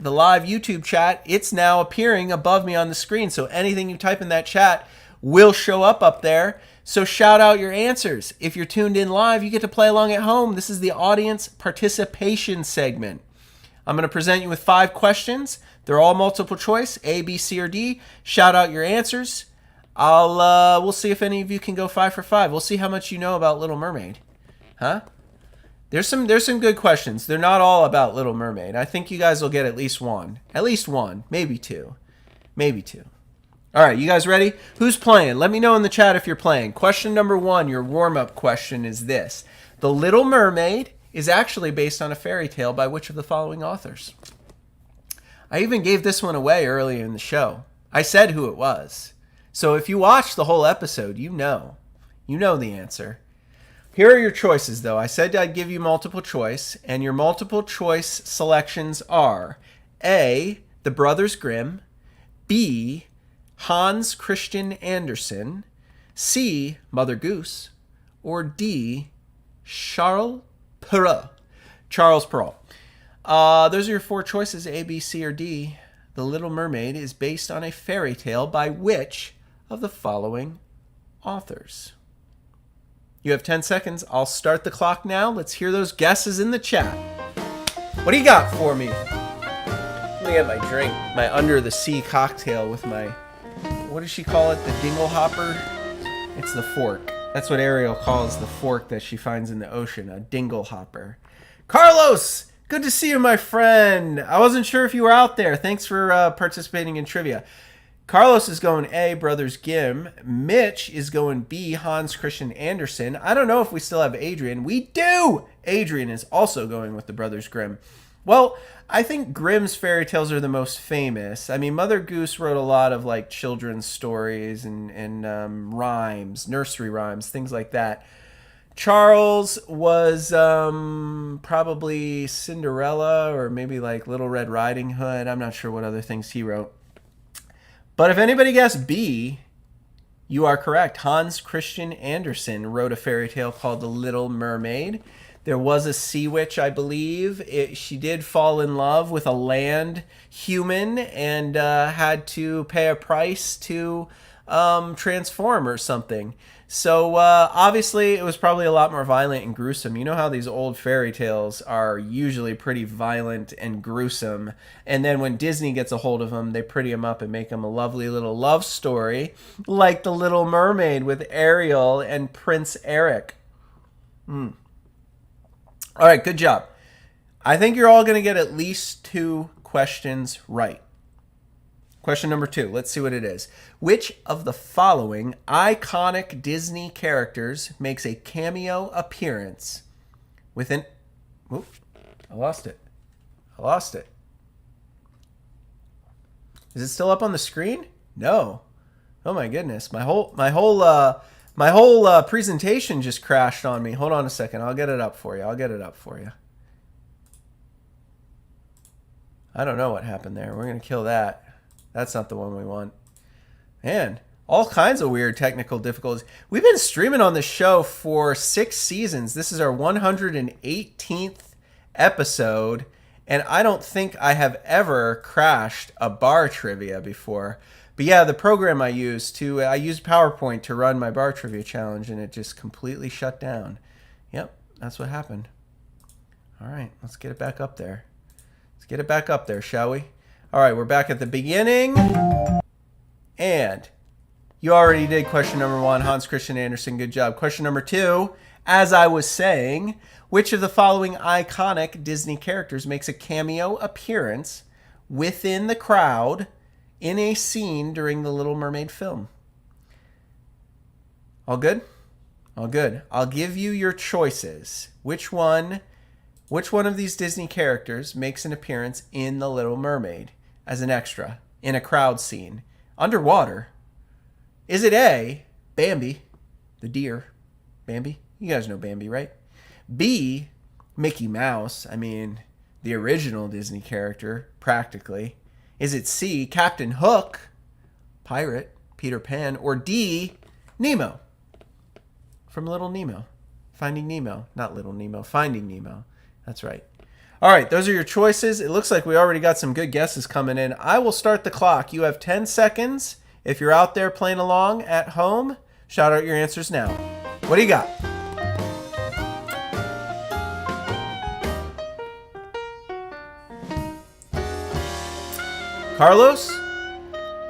live YouTube chat, it's now appearing above me on the screen. So anything you type in that chat will show up there. So shout out your answers. If you're tuned in live, you get to play along at home. This is the audience participation segment. I'm going to present you with 5 questions. They're all multiple choice, A, B, C, or D. Shout out your answers. We'll see if any of you can go 5 for 5. We'll see how much you know about Little Mermaid. Huh? There's some good questions. They're not all about Little Mermaid. I think you guys will get at least one. At least one. Maybe 2. Maybe 2. All right, you guys ready? Who's playing? Let me know in the chat if you're playing. Question number 1, your warm-up question is this. The Little Mermaid is actually based on a fairy tale by which of the following authors? I even gave this one away earlier in the show. I said who it was. So if you watch the whole episode, you know the answer. Here are your choices, though. I said I'd give you multiple choice, and your multiple choice selections are A, The Brothers Grimm, B, Hans Christian Andersen, C, Mother Goose, or D, Charles Perrault. Charles Perrault. Those are your 4 choices, A, B, C, or D. The Little Mermaid is based on a fairy tale by which of the following authors? You have 10 seconds. I'll start the clock now. Let's hear those guesses in the chat. What do you got for me? Let me get my drink. My under the sea cocktail with my, what does she call it? The dingle hopper? It's the fork. That's what Ariel calls the fork that she finds in the ocean, a dingle hopper. Carlos! Good to see you, my friend. I wasn't sure if you were out there. Thanks for participating in trivia. Carlos is going A, Brothers Grimm. Mitch is going B, Hans Christian Andersen. I don't know if we still have Adrian. We do! Adrian is also going with the Brothers Grimm. Well, I think Grimm's fairy tales are the most famous. I mean, Mother Goose wrote a lot of like children's stories and rhymes, nursery rhymes, things like that. Charles was probably Cinderella or maybe like Little Red Riding Hood. I'm not sure what other things he wrote. But if anybody guessed B, you are correct. Hans Christian Andersen wrote a fairy tale called The Little Mermaid. There was a sea witch, I believe. She did fall in love with a land human and had to pay a price to transform or something. So obviously it was probably a lot more violent and gruesome. You know how these old fairy tales are usually pretty violent and gruesome. And then when Disney gets a hold of them, they pretty them up and make them a lovely little love story like The Little Mermaid with Ariel and Prince Eric. All right, good job. I think you're all going to get at least 2 questions right. Question number 2. Let's see what it is. Which of the following iconic Disney characters makes a cameo appearance within... Oop, I lost it. Is it still up on the screen? No. Oh my goodness. My whole presentation just crashed on me. Hold on a second. I'll get it up for you. I don't know what happened there. We're going to kill that. That's not the one we want. Man, all kinds of weird technical difficulties. We've been streaming on this show for 6 seasons. This is our 118th episode, and I don't think I have ever crashed a bar trivia before. But yeah, the program I used PowerPoint to run my bar trivia challenge, and it just completely shut down. Yep, that's what happened. All right, let's get it back up there. Let's get it back up there, shall we? All right, we're back at the beginning. And you already did question number 1, Hans Christian Andersen. Good job. Question number 2, as I was saying, which of the following iconic Disney characters makes a cameo appearance within the crowd in a scene during the Little Mermaid film? All good? All good. I'll give you your choices. Which one of these Disney characters makes an appearance in the Little Mermaid as an extra in a crowd scene underwater? Is it A, Bambi, the deer? Bambi? You guys know Bambi, right? B, Mickey Mouse. I mean, the original Disney character, practically. Is it C, Captain Hook, pirate, Peter Pan? Or D, Nemo, from Little Nemo. Finding Nemo. Not Little Nemo, Finding Nemo. That's right. All right, those are your choices. It looks like we already got some good guesses coming in. I will start the clock. You have 10 seconds. If you're out there playing along at home, shout out your answers now. What do you got? Carlos?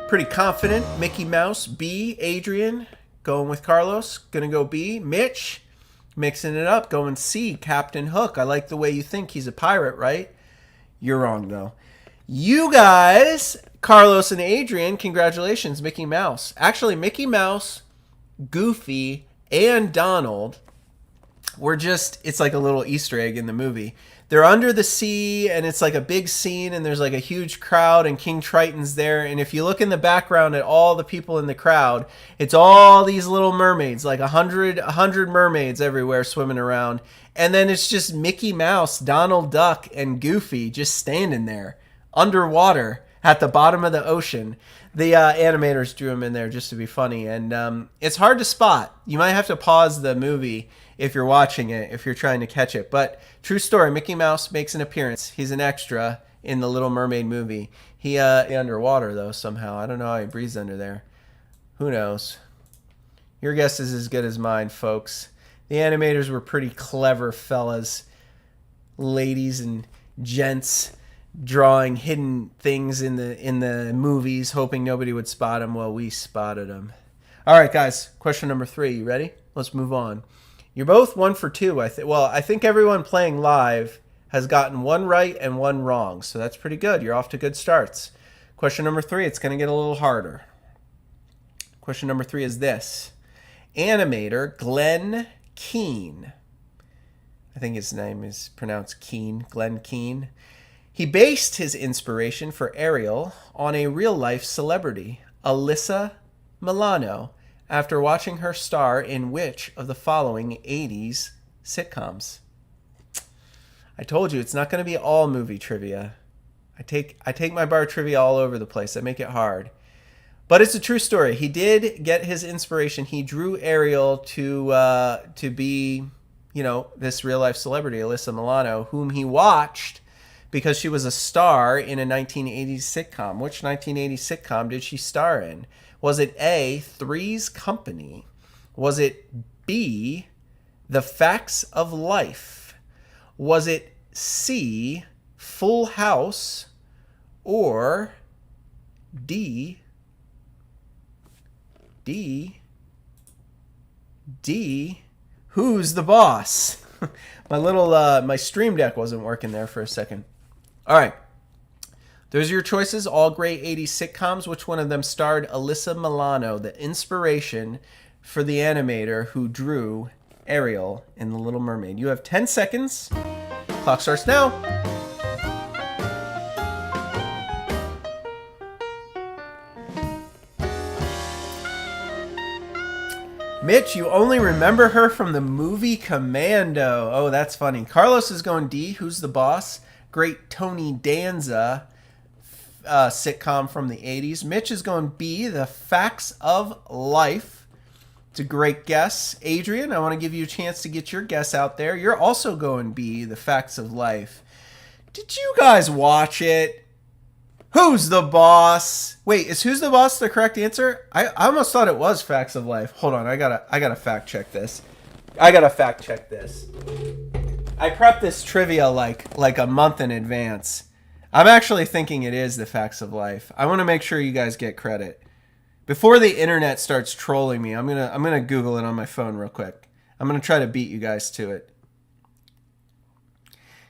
Pretty confident. Mickey Mouse. B, Adrian. Going with Carlos. Gonna go B. Mitch? Mixing it up, going C, Captain Hook. I like the way you think. He's a pirate, right? You're wrong, though. You guys, Carlos and Adrian, congratulations, Mickey Mouse. Actually, Mickey Mouse, Goofy, and Donald were just, it's like a little Easter egg in the movie. They're under the sea, and it's like a big scene, and there's like a huge crowd, and King Triton's there. And if you look in the background at all the people in the crowd, it's all these little mermaids, like 100 mermaids everywhere swimming around. And then it's just Mickey Mouse, Donald Duck, and Goofy just standing there underwater at the bottom of the ocean. The animators drew them in there just to be funny, and it's hard to spot. You might have to pause the movie if you're watching it, if you're trying to catch it. But true story, Mickey Mouse makes an appearance. He's an extra in the Little Mermaid movie. He underwater, though, somehow. I don't know how he breathes under there. Who knows? Your guess is as good as mine, folks. The animators were pretty clever fellas. Ladies and gents drawing hidden things in the movies, hoping nobody would spot them. Well, we spotted them. All right, guys. Question number 3. You ready? Let's move on. You're both 1 for 2. I think everyone playing live has gotten 1 right and 1 wrong, so that's pretty good. You're off to good starts. Question number 3. It's going to get a little harder. Question number 3 is this: animator Glenn Keane. I think his name is pronounced Keane. Glenn Keane. He based his inspiration for Ariel on a real-life celebrity, Alyssa Milano, after watching her star in which of the following 80s sitcoms? I told you, it's not going to be all movie trivia. I take my bar trivia all over the place. I make it hard. But it's a true story. He did get his inspiration. He drew Ariel to be, this real-life celebrity, Alyssa Milano, whom he watched because she was a star in a 1980s sitcom. Which 1980s sitcom did she star in? Was it A, Three's Company? Was it B, The Facts of Life? Was it C, Full House? Or D, Who's the Boss? My Stream Deck wasn't working there for a second. All right. Those are your choices. All great 80s sitcoms. Which one of them starred Alyssa Milano, the inspiration for the animator who drew Ariel in The Little Mermaid? You have 10 seconds. Clock starts now. Mitch, you only remember her from the movie Commando. Oh, that's funny. Carlos is going D, Who's the Boss? Great Tony Danza sitcom from the 80s. Mitch is going B, The Facts of Life. It's a great guess. Adrian, I want to give you a chance to get your guess out there. You're also going B, The Facts of Life. Did you guys watch it? Who's the boss? Wait, is who's the boss the correct answer? I almost thought it was Facts of Life. Hold on, I gotta fact check this. I prepped this trivia like a month in advance. I'm actually thinking it is the Facts of Life. I want to make sure you guys get credit. Before the internet starts trolling me, I'm gonna Google it on my phone real quick. I'm gonna try to beat you guys to it.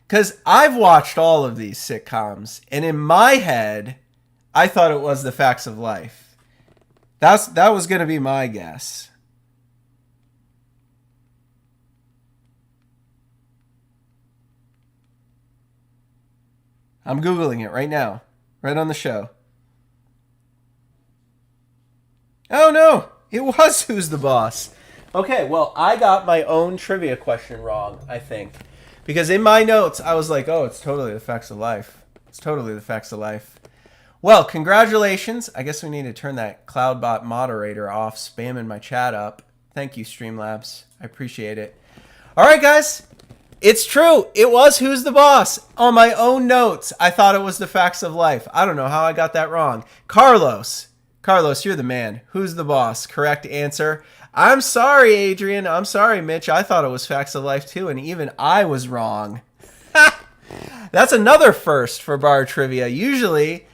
Because I've watched all of these sitcoms, and in my head, I thought it was the Facts of Life. That was going to be my guess. I'm Googling it right now, right on the show. Oh no, it was Who's the Boss. Okay, well, I got my own trivia question wrong, I think. Because in my notes, I was like, oh, it's totally the Facts of Life. It's totally the Facts of Life. Well, congratulations. I guess we need to turn that CloudBot moderator off, spamming my chat up. Thank you, Streamlabs. I appreciate it. All right, guys. It's true. It was Who's the Boss. On my own notes, I thought it was the Facts of Life. I don't know how I got that wrong. Carlos, you're the man. Who's the boss? Correct answer. I'm sorry, Adrian. I'm sorry, Mitch. I thought it was Facts of Life too, and even I was wrong. That's another first for bar trivia. Usually,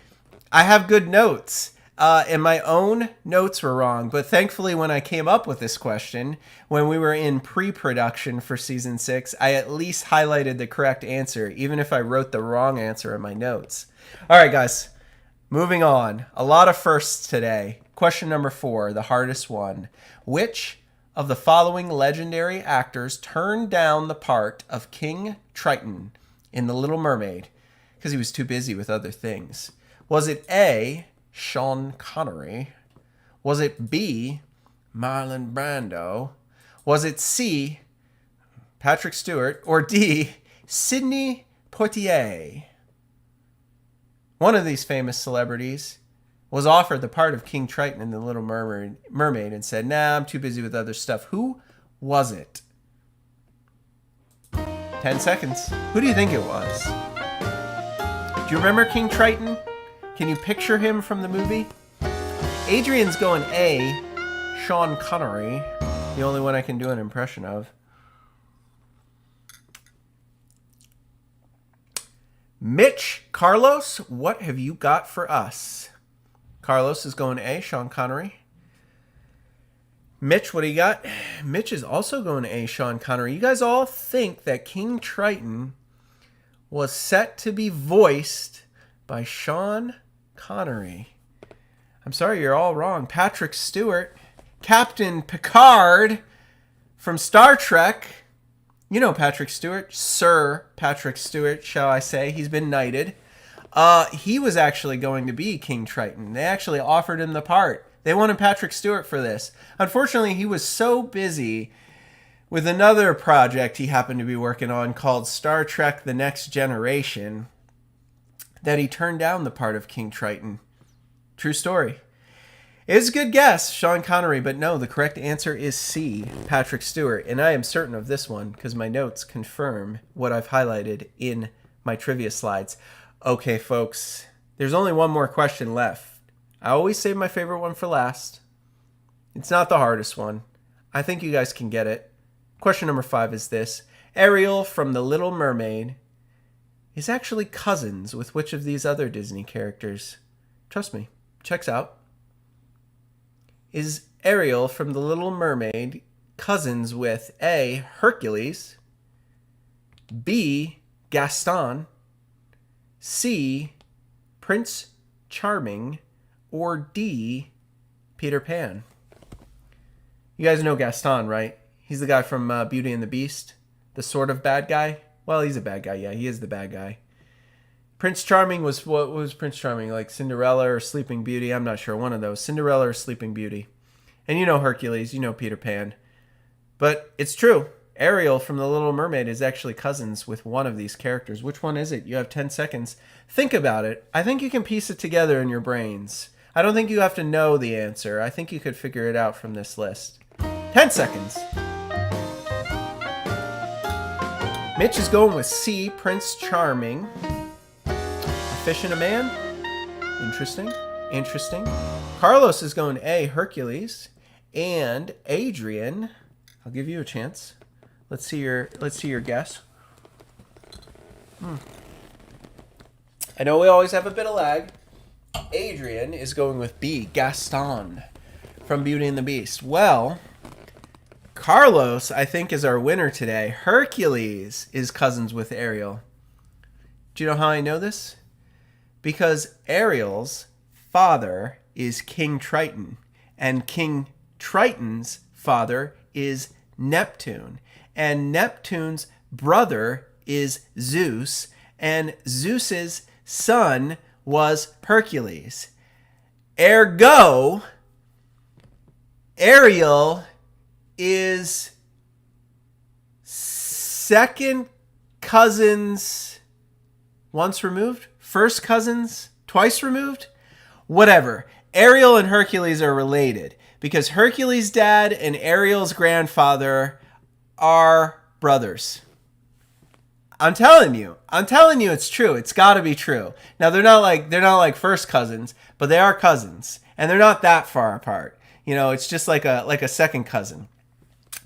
I have good notes, and my own notes were wrong. But thankfully, when I came up with this question, when we were in pre-production for Season 6, I at least highlighted the correct answer, even if I wrote the wrong answer in my notes. All right, guys. Moving on. A lot of firsts today. Question number 4, the hardest one. Which of the following legendary actors turned down the part of King Triton in The Little Mermaid because he was too busy with other things? Was it A, Sean Connery? Was it B, Marlon Brando? Was it C, Patrick Stewart? Or D, Sidney Poitier? One of these famous celebrities was offered the part of King Triton in The Little Mermaid and said, nah, I'm too busy with other stuff. Who was it? 10 seconds. Who do you think it was? Do you remember King Triton? Can you picture him from the movie? Adrian's going A, Sean Connery, the only one I can do an impression of. Mitch, Carlos, what have you got for us? Carlos is going A, Sean Connery. Mitch, what do you got? Mitch is also going A, Sean Connery. You guys all think that King Triton was set to be voiced by Sean Connery. I'm sorry, you're all wrong. Patrick Stewart, Captain Picard from Star Trek. You know Patrick Stewart, Sir Patrick Stewart, shall I say. He's been knighted. He was actually going to be King Triton. They actually offered him the part. They wanted Patrick Stewart for this. Unfortunately, he was so busy with another project he happened to be working on called Star Trek The Next Generation that he turned down the part of King Triton. True story. It's a good guess, Sean Connery, but no, the correct answer is C, Patrick Stewart. And I am certain of this one because my notes confirm what I've highlighted in my trivia slides. Okay, folks, there's only one more question left. I always save my favorite one for last. It's not the hardest one. I think you guys can get it. Question number 5 is this. Ariel from The Little Mermaid is actually cousins with which of these other Disney characters? Trust me, checks out. Is Ariel from The Little Mermaid cousins with A, Hercules, B, Gaston, C, Prince Charming, or D, Peter Pan? You guys know Gaston, right? He's the guy from Beauty and the Beast, the sort of bad guy. Well, he's a bad guy. Yeah, he is the bad guy. Prince Charming was, what was Prince Charming? Like Cinderella or Sleeping Beauty? I'm not sure. One of those. Cinderella or Sleeping Beauty. And you know Hercules. You know Peter Pan. But it's true. Ariel from The Little Mermaid is actually cousins with one of these characters. Which one is it? You have 10 seconds. Think about it. I think you can piece it together in your brains. I don't think you have to know the answer. I think you could figure it out from this list. 10 seconds. Mitch is going with C, Prince Charming. A fish and a man? Interesting. Interesting. Carlos is going A, Hercules, and Adrian, I'll give you a chance. Let's see your guess. I know we always have a bit of lag. Adrian is going with B, Gaston from Beauty and the Beast. Well, Carlos, I think, is our winner today. Hercules is cousins with Ariel. Do you know how I know this? Because Ariel's father is King Triton, and King Triton's father is Neptune, and Neptune's brother is Zeus, and Zeus's son was Hercules. Ergo, Ariel is second cousins once removed, first cousins twice removed, whatever. Ariel and Hercules are related because Hercules' dad and Ariel's grandfather are brothers. I'm telling you it's true. It's got to be true. Now they're not like first cousins, but they are cousins, and they're not that far apart. You know, it's just like a second cousin.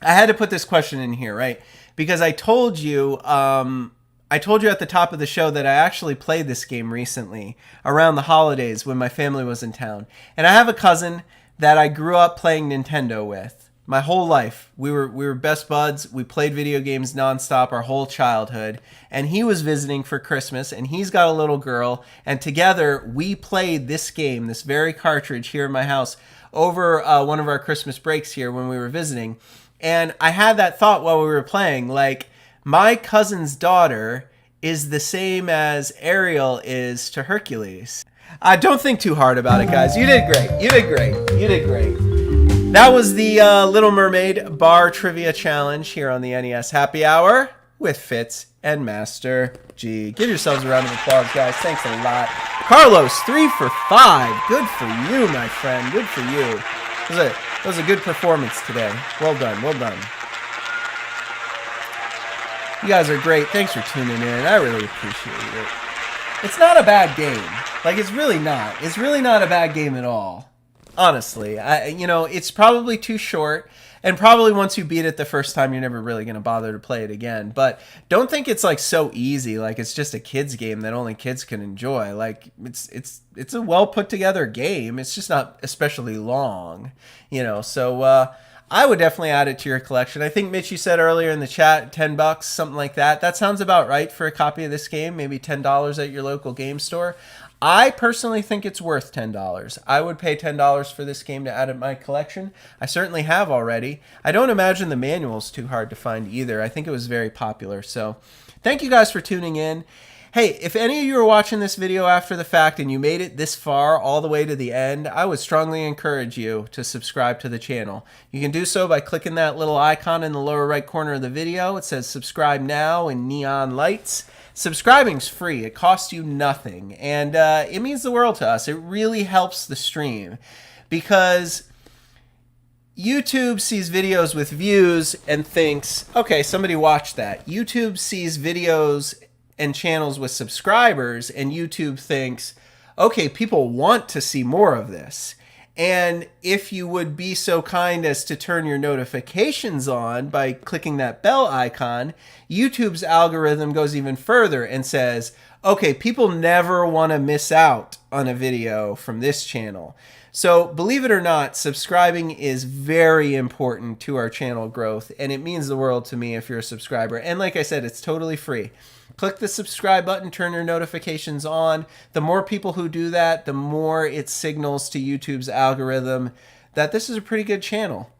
I had to put this question in here, right? Because I told you at the top of the show that I actually played this game recently around the holidays when my family was in town. And I have a cousin that I grew up playing Nintendo with my whole life. We were best buds. We played video games nonstop our whole childhood. And he was visiting for Christmas, and he's got a little girl. And together we played this game, this very cartridge here in my house over one of our Christmas breaks here when we were visiting. And I had that thought while we were playing, like, my cousin's daughter is the same as Ariel is to Hercules. Don't think too hard about it, guys. You did great. You did great. That was the Little Mermaid Bar Trivia Challenge here on the NES Happy Hour with Fitz and Master G. Give yourselves a round of applause, guys. Thanks a lot. Carlos, 3 for 5. Good for you, my friend. Good for you. That was a good performance today. Well done. You guys are great. Thanks for tuning in. I really appreciate it. It's not a bad game. Like, it's really not. It's really not a bad game at all. Honestly. It's probably too short. And probably once you beat it the first time, you're never really going to bother to play it again. But don't think it's like so easy. Like, it's just a kid's game that only kids can enjoy. Like, it's a well put together game. It's just not especially long, so I would definitely add it to your collection. I think Mitch, you said earlier in the chat, $10, something like that. That sounds about right for a copy of this game. Maybe $10 at your local game store. I personally think it's worth $10. I would pay $10 for this game to add it to my collection. I certainly have already. I don't imagine the manual's too hard to find either. I think it was very popular. So thank you guys for tuning in. Hey, if any of you are watching this video after the fact and you made it this far all the way to the end, I would strongly encourage you to subscribe to the channel. You can do so by clicking that little icon in the lower right corner of the video. It says subscribe now in neon lights. Subscribing's free. It costs you nothing, and it means the world to us. It really helps the stream because YouTube sees videos with views and thinks, okay, somebody watched that. YouTube sees videos and channels with subscribers, and YouTube thinks, okay, people want to see more of this. And if you would be so kind as to turn your notifications on by clicking that bell icon, YouTube's algorithm goes even further and says, okay, people never want to miss out on a video from this channel. So believe it or not, subscribing is very important to our channel growth, and it means the world to me if you're a subscriber. And like I said, it's totally free. Click the subscribe button, turn your notifications on. The more people who do that, the more it signals to YouTube's algorithm that this is a pretty good channel.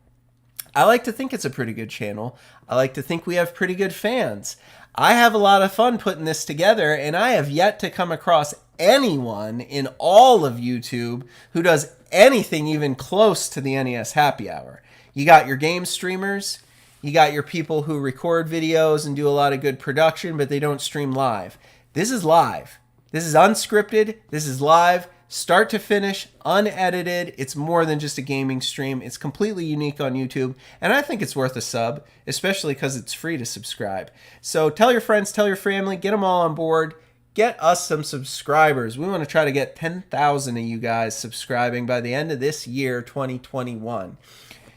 I like to think it's a pretty good channel. I like to think we have pretty good fans. I have a lot of fun putting this together, and I have yet to come across anyone in all of YouTube who does anything even close to the NES Happy Hour. You got your game streamers. You got your people who record videos and do a lot of good production, but they don't stream live. This is live. This is unscripted. This is live, start to finish, unedited. It's more than just a gaming stream. It's completely unique on YouTube, and I think it's worth a sub, especially because it's free to subscribe. So tell your friends, tell your family, get them all on board. get us some subscribers. We want to try to get 10,000 of you guys subscribing by the end of this year, 2021.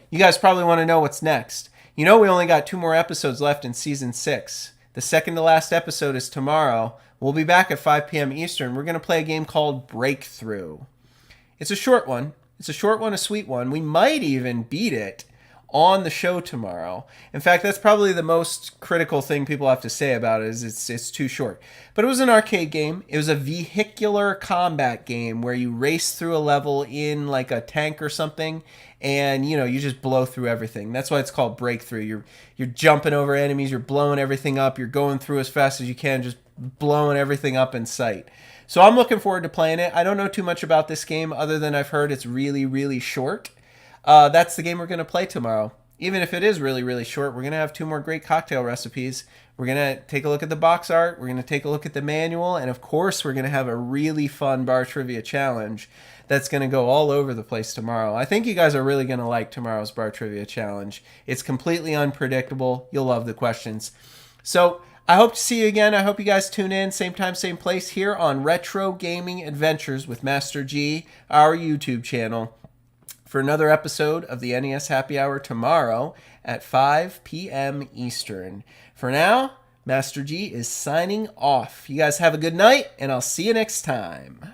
You guys probably want to know what's next. You know we only got 2 more episodes left in Season 6. The second to last episode is tomorrow. We'll be back at 5 p.m. Eastern. We're going to play a game called Breakthrough. It's a short one. It's a short one, a sweet one. We might even beat it on the show tomorrow. In fact, that's probably the most critical thing people have to say about it is it's too short. But it was an arcade game. It was a vehicular combat game where you race through a level in like a tank or something, and you just blow through everything. That's why it's called Breakthrough. You're jumping over enemies, you're blowing everything up, you're going through as fast as you can, just blowing everything up in sight. So I'm looking forward to playing it. I don't know too much about this game other than I've heard it's really, really short. That's the game we're going to play tomorrow. Even if it is really, really short, we're going to have 2 more great cocktail recipes. We're going to take a look at the box art. We're going to take a look at the manual. And of course, we're going to have a really fun bar trivia challenge that's going to go all over the place tomorrow. I think you guys are really going to like tomorrow's bar trivia challenge. It's completely unpredictable. You'll love the questions. So I hope to see you again. I hope you guys tune in. Same time, same place here on Retro Gaming Adventures with Master G, our YouTube channel, for another episode of the NES Happy Hour tomorrow at 5 p.m. Eastern. For now, Master G is signing off. You guys have a good night, and I'll see you next time.